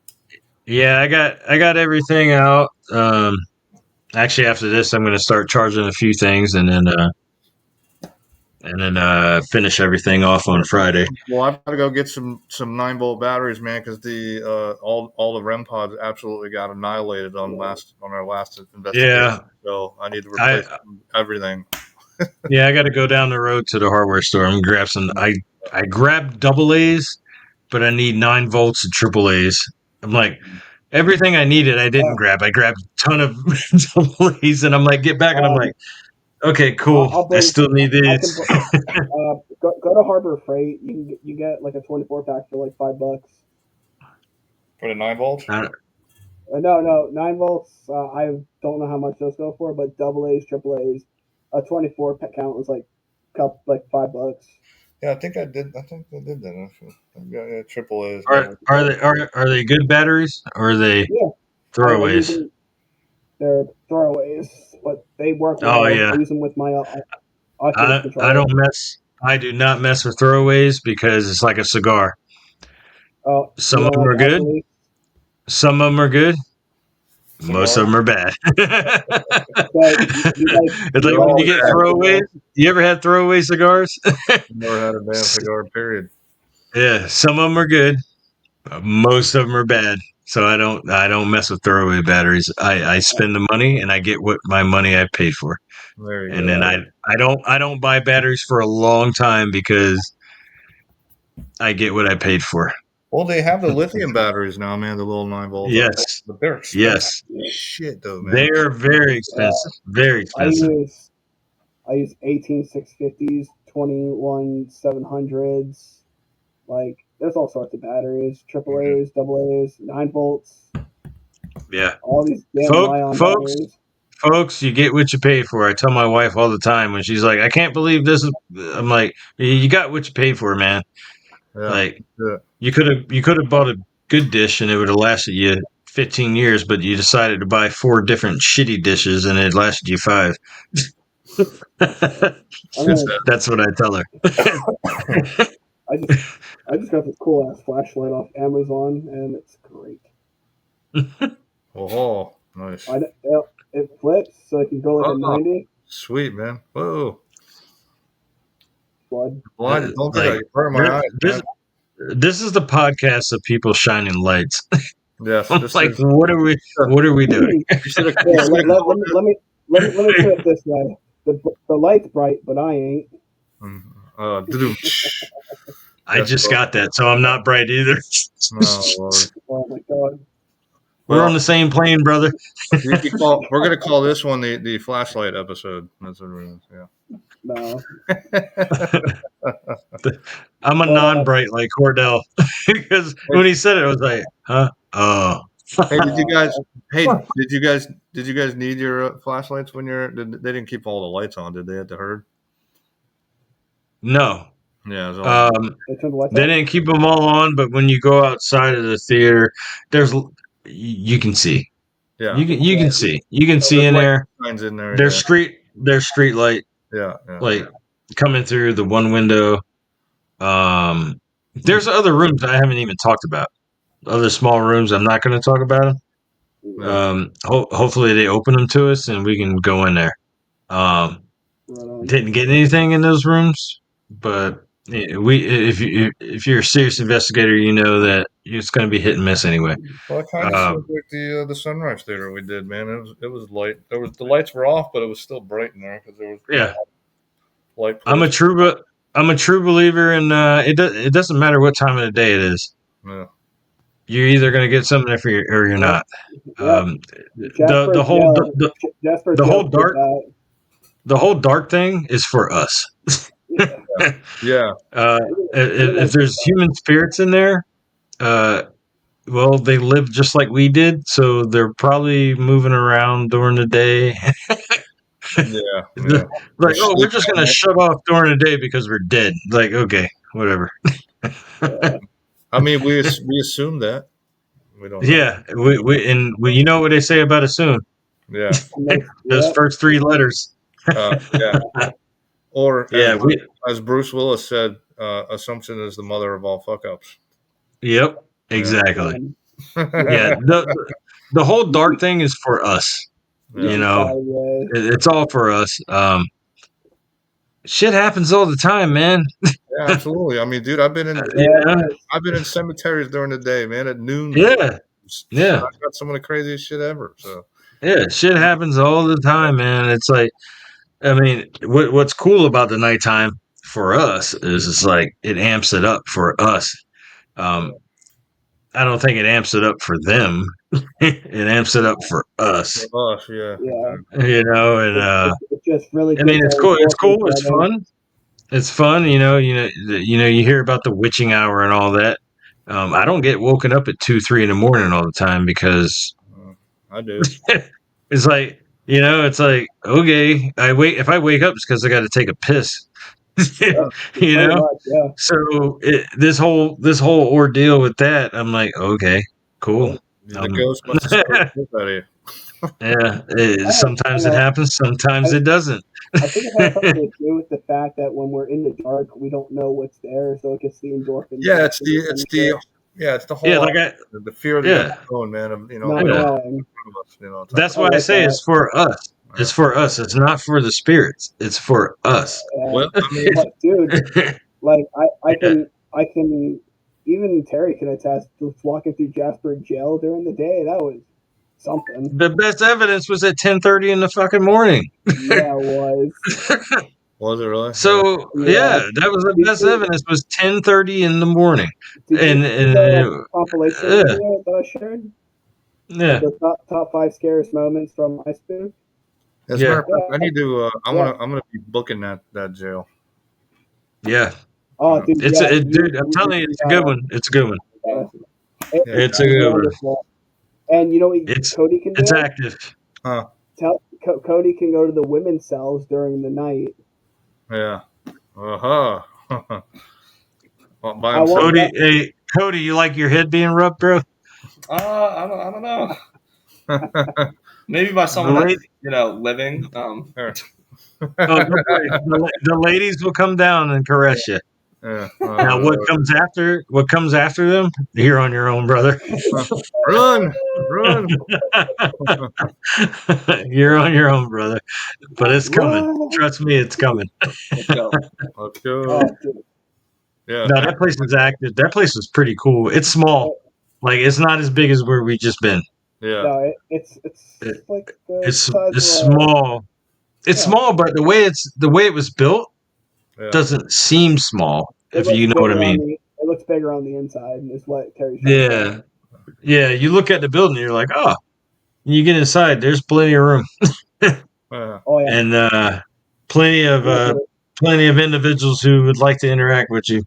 Yeah, I got everything out. Actually, after this, I'm going to start charging a few things, and then and then finish everything off on Friday. Well, I've got to go get some 9-volt batteries, man, because the all the REM pods absolutely got annihilated on our last investigation. Yeah, So I need to I replace everything. I got to go down the road to the hardware store and grab some. I grabbed double A's, but I need 9 volts and triple A's. I'm like, everything I needed, I didn't grab. I grabbed a ton of double A's, and I'm like, get back, and I'm like, okay, cool. I'll I bring. still need I these. can. Go to Harbor Freight. You get like a 24 pack for like $5. For the 9 volts? No, 9 volts. I don't know how much those go for, but double A's, triple A's, a 24 pack count was like $5. Yeah, I think I did that. Actually. Yeah, triple A's. Are they good batteries or are they Yeah, I use throwaways? them. They're throwaways, but they work Oh well. yeah, I use them with my Oculus I controller. don't mess. I do not mess with throwaways because it's like a cigar. Oh, you Some of don't them like are good. Oculus? Some of them are good. Most Cigar. of them are bad. So you like It's They're like when all you get bad. throwaways. You ever had throwaway cigars? Never had a damn cigar. Period. Yeah, some of them are good. Most of them are bad. So I don't mess with throwaway batteries. I spend the money and I get what my money I paid for. There you And go. then I don't buy batteries for a long time because I get what I paid for. Well, they have the lithium batteries now, man. The little 9 volts. Yes. But they're expensive. Yes. Shit, though, man. They are very expensive. Very I expensive. use 18 650s, 21 700s. Like there's all sorts of batteries, triple A's, double A's, 9 volts, Yeah. all these damn Lion Folks, batteries. folks, you get what you pay for. I tell my wife all the time when she's like, I can't believe this is I'm like, you got what you paid for, man. Yeah. Like Yeah. you could have bought a good dish and it would have lasted you 15 years, but you decided to buy 4 different shitty dishes and it lasted you 5. I mean, That's what I tell her. I just got this cool ass flashlight off Amazon, and it's great. Oh, nice. It flips, so it can go like a 90. Sweet, man. Whoa. Blood. Well, don't do that. Like, You burn my eyes, man. this is the podcast of people shining lights. Yes. I'm This like, is, what are we doing? you should have Yeah, let me put it this way: the light's bright, but I ain't. I just got that, so I'm not bright either. No, Lord. Oh my god! We're Well, on the same plane, brother. we're going to call this one the flashlight episode. That's what it is. Yeah. No. I'm a non-bright like Cordell because when he said it, I was like, huh? Oh. Hey, did you guys need your flashlights when they didn't keep all the lights on, did they, at the herd? No. Yeah. It was all, They turned the lights They on? didn't keep them all on, but when you go outside of the theater, you can see. yeah. You can see. You can see There's in light there. signs in there. There's street light Yeah. like coming through the one window. There's other rooms I haven't even talked about. Other small rooms I'm not going to talk about them. Yeah. Hopefully they open them to us and we can go in there. Right on. Didn't get anything in those rooms, but if you're a serious investigator, you know that it's going to be hit and miss ananyway. Well, it kind of seems like the Sunrise Theater we did, man. It was light. The lights were off, but it was still bright in there because there was light. I'm a true believer in it doesn't matter what time of the day it is. Yeah. You're either going to get something or you're not. Yeah. The whole dark thing is for us. Yeah. If there's human spirits in there, well, they live just like we did, so they're probably moving around during the day. Yeah. Like, oh, we're just gonna shut off during the day because we're dead. Like, okay, whatever. I mean, we assume that. We don't know. Yeah, we you know what they say about assume. Yeah. Those first 3 letters. Yeah. Or Yeah, as Bruce Willis said, assumption is the mother of all fuck ups. Yep, exactly. Yeah, the whole dark thing is for us. Yeah. You know, it's all for us. shit happens all the time, man. Yeah, absolutely. I mean, dude, I've been in Yeah. cemeteries during the day, man. At noon, Yeah. Yeah. I got some of the craziest shit ever. So Yeah. Shit happens all the time, man. It's like, I mean, what's cool about the nighttime for us is it's like it amps it up for us. Um, I don't think it amps it up for them. It amps it up for us, for us, yeah. Yeah. you know. And It just really I mean, gets it's our cool. It's cool. endorphins It's running. fun. It's fun. You hear about the witching hour and all that. I don't get woken up at 2, 3 in the morning all the time because I do. it's like, it's like, okay, if I wake up, it's because I got to take a piss. Yeah, you pretty know, much, yeah. so this whole ordeal with that, I'm like, okay, cool. The ghost must have scared the shit out of you. Yeah, sometimes it happens, sometimes it doesn't. I think it has something to do with the fact that when we're in the dark, we don't know what's there, so it gets the endorphins. Yeah, it's the whole Yeah, like the fear of the unknown, man. Of, not Yeah. knowing. That's why I say it's for us. It's for us. It's not for the spirits. It's for us. Well, I mean, But dude, like I Yeah. can even Terry can attest to walking through Jasper jail during the day. That was something. The best evidence was at 10:30 in the fucking morning. Yeah, it was. Was it really? So Yeah. that was the Did best you- evidence was 10:30 in the morning. Did you And see and the compilation yeah. video that I shared? yeah. The top 5 scariest moments from my spook. As a Yeah. matter of fact, I need to. I'm Yeah. gonna be booking that jail. Yeah. Oh, dude, It's yeah, dude, I'm telling you, it's a good one. It's a good one. It's a good one. wonderful. And you know what It's Cody can do? it's active. Cody can go to the women's cells during the night. Yeah. Uh huh. By I himself. want- Cody, you like your head being rubbed, bro? I don't know. Maybe by someone The that's living. Oh, the ladies will come down and caress you. Yeah. Now, what comes after? What comes after them? You're on your own, brother. Run! You're on your own, brother. But it's coming. Run! Trust me, it's coming. Let's go. Let's go. Oh, dude. Yeah. No, that place is active. That place is pretty cool. It's small. Like it's not as big as where we just been. Yeah. No, it's like the It's size it's of a- small. It's Yeah. small, but the way it was built Yeah. doesn't seem small. it If looks you know what I bigger on mean. It looks bigger on the inside, is what Terry's trying to say. Yeah. You look at the building, you're like, oh. You get inside, there's plenty of room, Oh yeah. and plenty of individuals who would like to interact with you.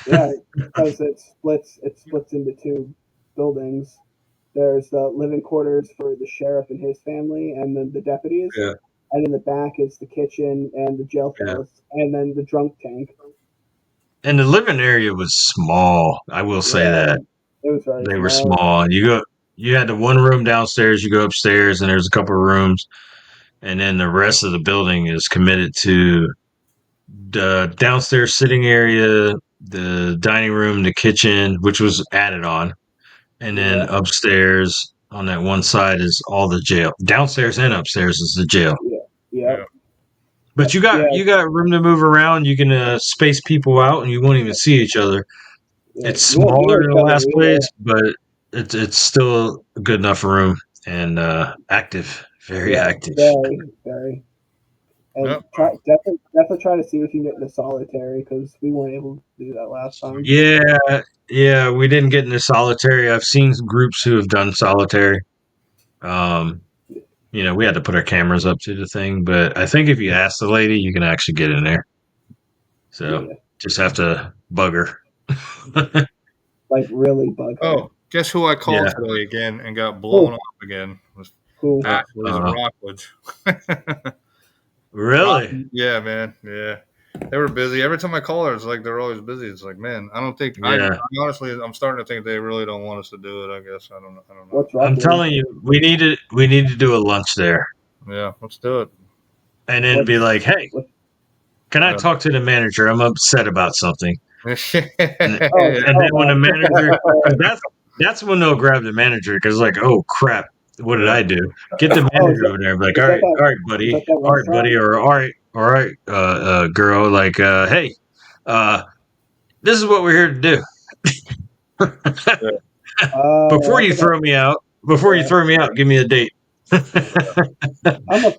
Yeah, because it splits into 2 buildings. There's the living quarters for the sheriff and his family, and then the deputies. Yeah. And in the back is the kitchen and the jail cells, and then the drunk tank. And the living area was small. I will say Yeah. that It was very they were small. You had the one room downstairs. You go upstairs, and there's a couple of rooms, and then the rest of the building is committed to the downstairs sitting area, the dining room, the kitchen, which was added on, and then Yeah. upstairs on that one side is all the jail. Downstairs and upstairs is the jail. Yeah. But you got room to move around. You can space people out, and you won't even see each other. Yeah. It's You won't hear smaller than each the other last either. place, but it's still a good enough room and active, very Yeah, active. Very. And Yep. definitely try to see if you can get into solitary, because we weren't able to do that last time. Yeah, we didn't get into solitary. I've seen some groups who have done solitary. We had to put our cameras up to the thing, but I think if you ask the lady, you can actually get in there. So Yeah. just have to bug her. Like really bug her. Oh, guess who I called Yeah. today again and got blown up again? Was Cool. Rockwood. Really? Yeah, man. Yeah. They were busy. Every time I call her, it's like they're always busy. It's like, man, I don't think. Yeah. Honestly, I'm starting to think they really don't want us to do it. I guess I don't know. What's wrong? I'm telling you, we need to do a lunch there. Yeah, let's do it. And then be like, hey, can I Yeah. talk to the manager? I'm upset about something. And Yeah. then when the manager, that's when they'll grab the manager because like, oh crap, what did I do? Get the manager over there. And be like, all right, buddy, or all right, all right, girl, like, hey, this is what we're here to do. Before I you forgot. throw me out, give me a date. I'm a.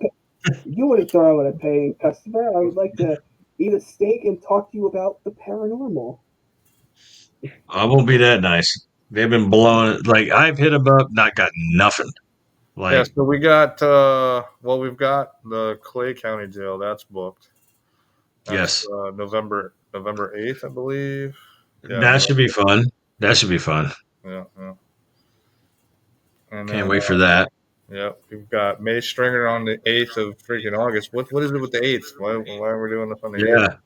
You wouldn't throw out a paying customer. I would like to eat a steak and talk to you about the paranormal. I won't be that nice. They've been blowing it. Like, I've hit them up, not got nothing. Yeah, Like, so we got we've got the Clay County Jail that's booked. That's yes, November 8th, I believe. Yeah, that should be fun. That should be fun. yeah. And Can't then wait for that. yeah, we've got May Stringer on the 8th of freaking August. What is it with the 8th? Why are we doing this on the 8th? Yeah,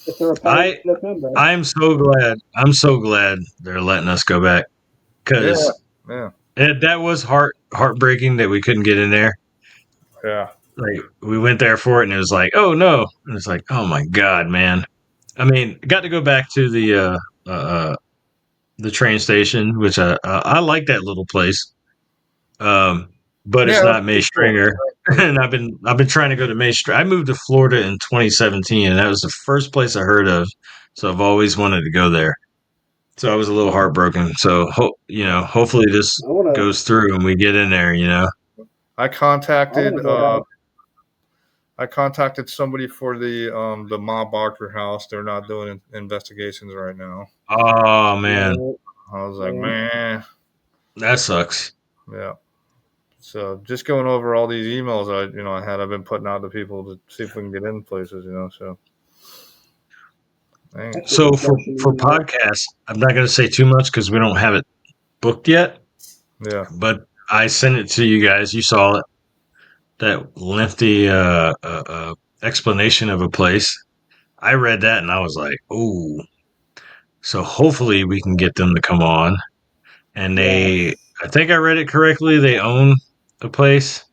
It's a I repetitive number. I'm so glad. I'm so glad they're letting us go back Yeah, because yeah, that was heartbreaking that we couldn't get in there. yeah. Like we went there for it, and it was like, oh no, and it's like, oh my god, man. I mean, got to go back to the train station, which I like that little place. Um, but Yeah, it's that's not May pretty cool. Stringer, and I've been trying to go to May Stringer. I moved to Florida in 2017, and that was the first place I heard of. So I've always wanted to go there. So I was a little heartbroken. So hopefully this I wanna. goes through and we get in there. I I contacted wanna go back. I contacted somebody for the Ma Barker house. They're not doing investigations right now. Oh man, I was like, Man. man, that sucks. yeah. So just going over all these emails I've been putting out to people to see if we can get in places, So dang. That shit So was for rushing for me. podcasts, I'm not going to say too much because we don't have it booked yet. Yeah. But I sent it to you guys. You saw it. That lengthy explanation of a place. I read that and I was like, "Oh!" So hopefully we can get them to come on. And Yes. I think I read it correctly. They own a place.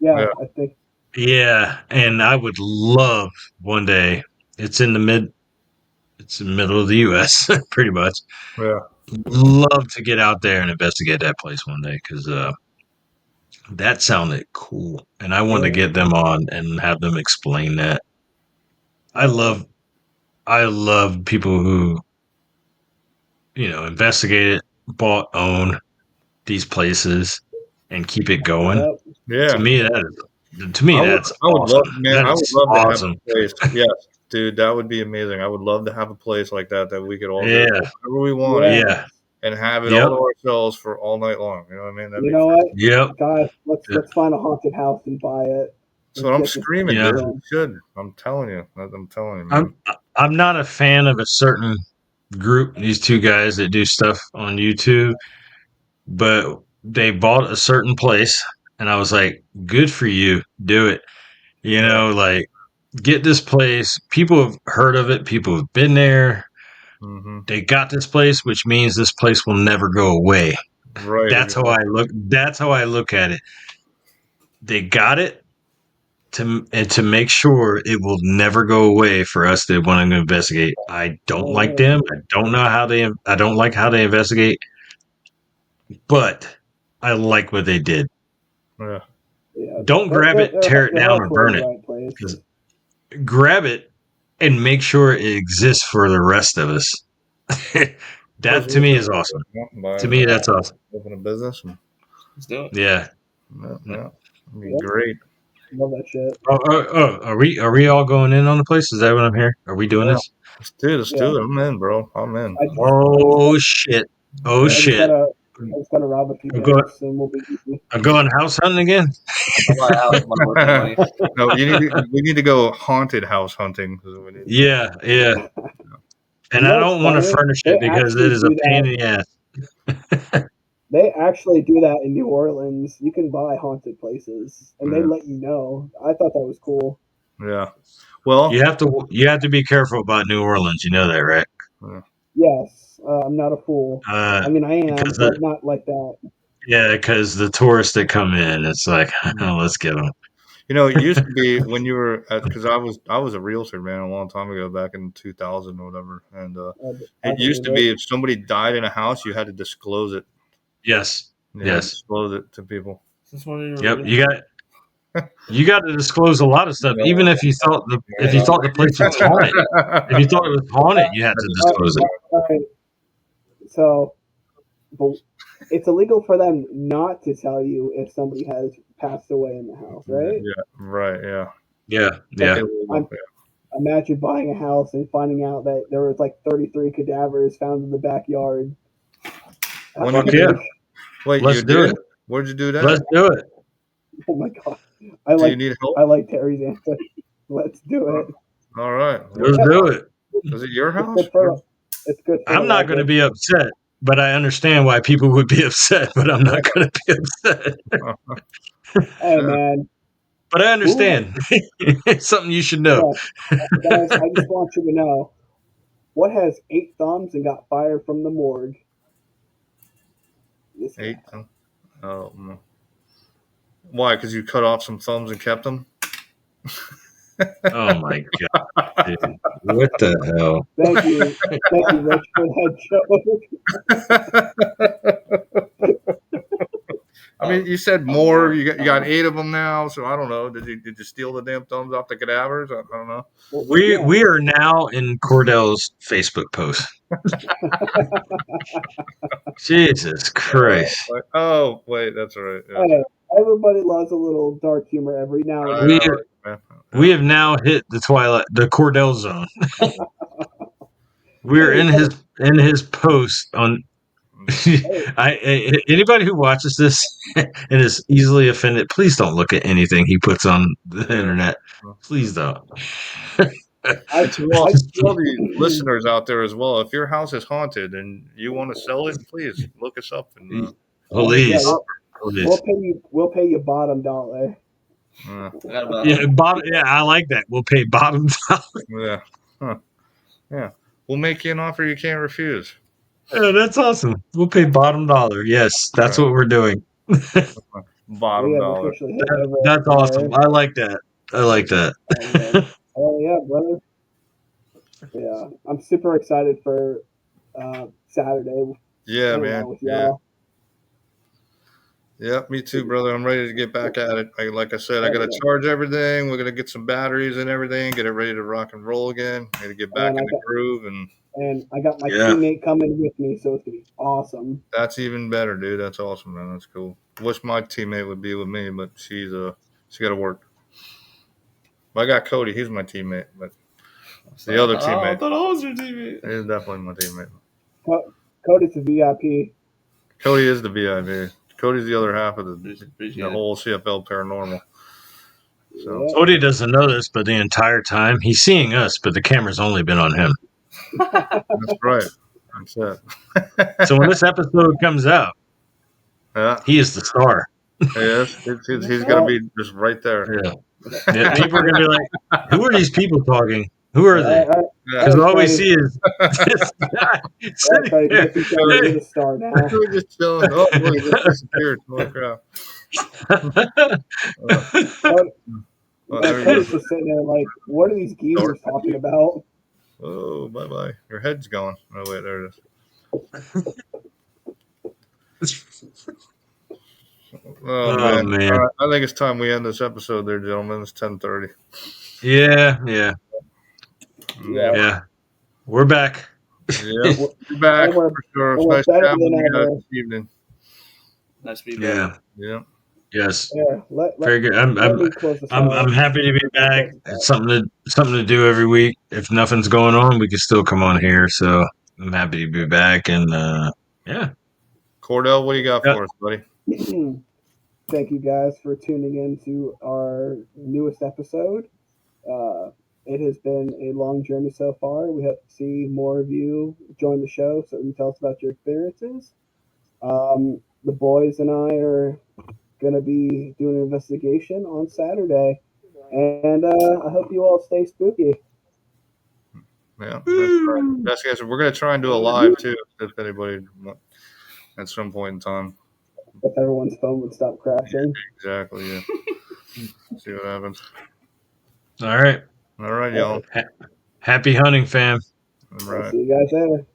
Yeah, Yeah. I think. Yeah, and I would love one day. It's in the mid. It's in the middle of the U.S. pretty much. Yeah. Love to get out there and investigate that place one day because that sounded cool, and I wanted to Yeah. get them on and have them explain that. I Yeah. love, I love people who investigate it, bought, own these places, and keep it going. Yep. To Yeah. me, that's I would love, awesome. man. That I would is love to have awesome. a place. Yes, dude, that would be amazing. I would love to have a place like that we could all go Yeah, wherever we wanted Yeah. yeah, and have it all yep, to ourselves for all night long. You know what I mean? That'd You be know free. what, yep, guys? Let's find a haunted house and buy it. That's what I'm Let's get this screaming, yeah. dude. We going. should. I'm telling you. I'm telling you, man. I'm I'm not a fan of a certain group. These two guys that do stuff on YouTube, but they bought a certain place, and I was like, "Good for you, do it." Yeah. Like get this place. People have heard of it. People have been there. Mm-hmm. They got this place, which means this place will never go away. Right. That's how I Exactly. look. That's how I look at it. They got it to make sure it will never go away for us to want to investigate. I don't like Oh, them. I don't know how they. I don't like how they investigate, but I like what they did. Yeah. yeah. Don't grab it, tear it Their down, hearts or were in burn the it. right place. Just grab it and make sure it exists for the rest of us. That to me is awesome. Buy To it, me, that's awesome. open a business. And, Let's do it. Yeah. yeah. It'd be Yep. great. Love that shit. Are we all going in on the place? Is that what I'm hearing? Are we doing Yeah. this? Let's Yeah. do it. I'm in, bro. I'm in. Oh shit! Oh Yeah. I just shit! gotta rob a few I'm going. banks and we'll be easy. I'm going house hunting again. I'll buy a house with my working money. No, we need to go haunted house hunting. Is what we need to do. Yeah, yeah. And You I know what's don't want to funny? furnish They it because actually it is a do pain that. in the ass. They actually do that in New Orleans. You can buy haunted places, and they Yeah. let you know. I thought that was cool. Yeah. Well, You have to be careful about New Orleans. You know that, right? Yes, I'm not a fool. I mean, I am, Because but not like that. because the tourists that come in, it's like, oh, let's get them. it used to be when you were because I was a realtor, man, a long time ago, back in 2000 or whatever, and I it used believe to be it. if somebody died in a house, you had to disclose it. Yes, You had to yes, disclose it to people. Is this one of your yep. real- You got You got to disclose a lot of stuff, even if you thought the place was haunted. If you thought it was haunted, you had to disclose it. All right. So, but it's illegal for them not to tell you if somebody has passed away in the house, right? Yeah, right, yeah. Yeah. Imagine buying a house and finding out that there was like 33 cadavers found in the backyard. Fuck yeah. Wait, Let's do it. Where'd you do that? Let's do it. Oh my god! Do you need help? I like Terry's answer. Let's do it. All right, Let's do it. Is it your house? It's good. I'm not going to be upset, but I understand why people would be upset. But I'm not going to be upset. Hey man. But I understand. It's something you should know. Yeah. Guys, I just want you to know, what has 8 thumbs and got fired from the morgue? 8 thumbs? Oh, no. Why? Because you cut off some thumbs and kept them? Oh my god, dude. What the hell? Thank you, Rich, for that joke. I mean, you said more. You got 8 of them now, so I don't know. Did you steal the damn thumbs off the cadavers? I don't know. We are now in Cordell's Facebook post. Jesus Christ! Oh wait, that's all right. Yeah. Hey, everybody loves a little dark humor every now and then. We have now hit the Cordell zone. We're in his post on. Anybody who watches this and is easily offended, please don't look at anything he puts on the internet. Please don't. To all the listeners out there as well, if your house is haunted and you want to sell it, please look us up. And, please. We'll pay you bottom dollar. I like that. We'll pay bottom dollar. Yeah. We'll make you an offer you can't refuse. Yeah, that's awesome. We'll pay bottom dollar. Yes, that's what we're doing. Bottom dollar. That's awesome. I like that. Oh yeah, brother. Yeah, I'm super excited for Saturday. Yeah, man. Yeah, me too, brother. I'm ready to get back at it. Like I said, I got to charge everything. We're going to get some batteries and everything, get it ready to rock and roll again. I got to get back in the groove. And I got my teammate coming with me, so it's going to be awesome. That's even better, dude. That's awesome, man. That's cool. Wish my teammate would be with me, but she got to work. But I got Cody. He's my teammate, but the other teammate. I thought I was your teammate. He's definitely my teammate. Cody's the VIP. Cody is the VIP. Cody's the other half of the whole CFL paranormal. So Cody doesn't know this, but the entire time he's seeing us, but the camera's only been on him. That's right. That's it. So when this episode comes out, he is the star. Yes, he's going to be just right there. Yeah, people are going to be like, who are these people talking? Who are they? Because all we see is this guy sitting there. You're the star now. We're just chilling. Oh, look, he just disappeared. Holy crap. Cody's just sitting there like, what are these geezers talking about? Oh, bye-bye. Your head's gone. Oh, wait, there it is. Oh, man. All right, I think it's time we end this episode there, gentlemen. It's 10:30. Yeah. We're back. Yeah, we're back for sure. It's nice to have you guys this evening. Nice to be back. Yeah. Yes. Yeah, very good. I'm happy to be back. It's something to do every week. If nothing's going on, we can still come on here. So I'm happy to be back. And yeah. Cordell, what do you got for us, buddy? Thank you guys for tuning in to our newest episode. It has been a long journey so far. We hope to see more of you join the show so you can tell us about your experiences. The boys and I are going to be doing an investigation on Saturday. And I hope you all stay spooky. Yeah, that's right. We're going to try and do a live, too, if anybody at some point in time. If everyone's phone would stop crashing. Exactly, yeah. See what happens. All right. All right, y'all. Happy hunting, fam. All right. See you guys later.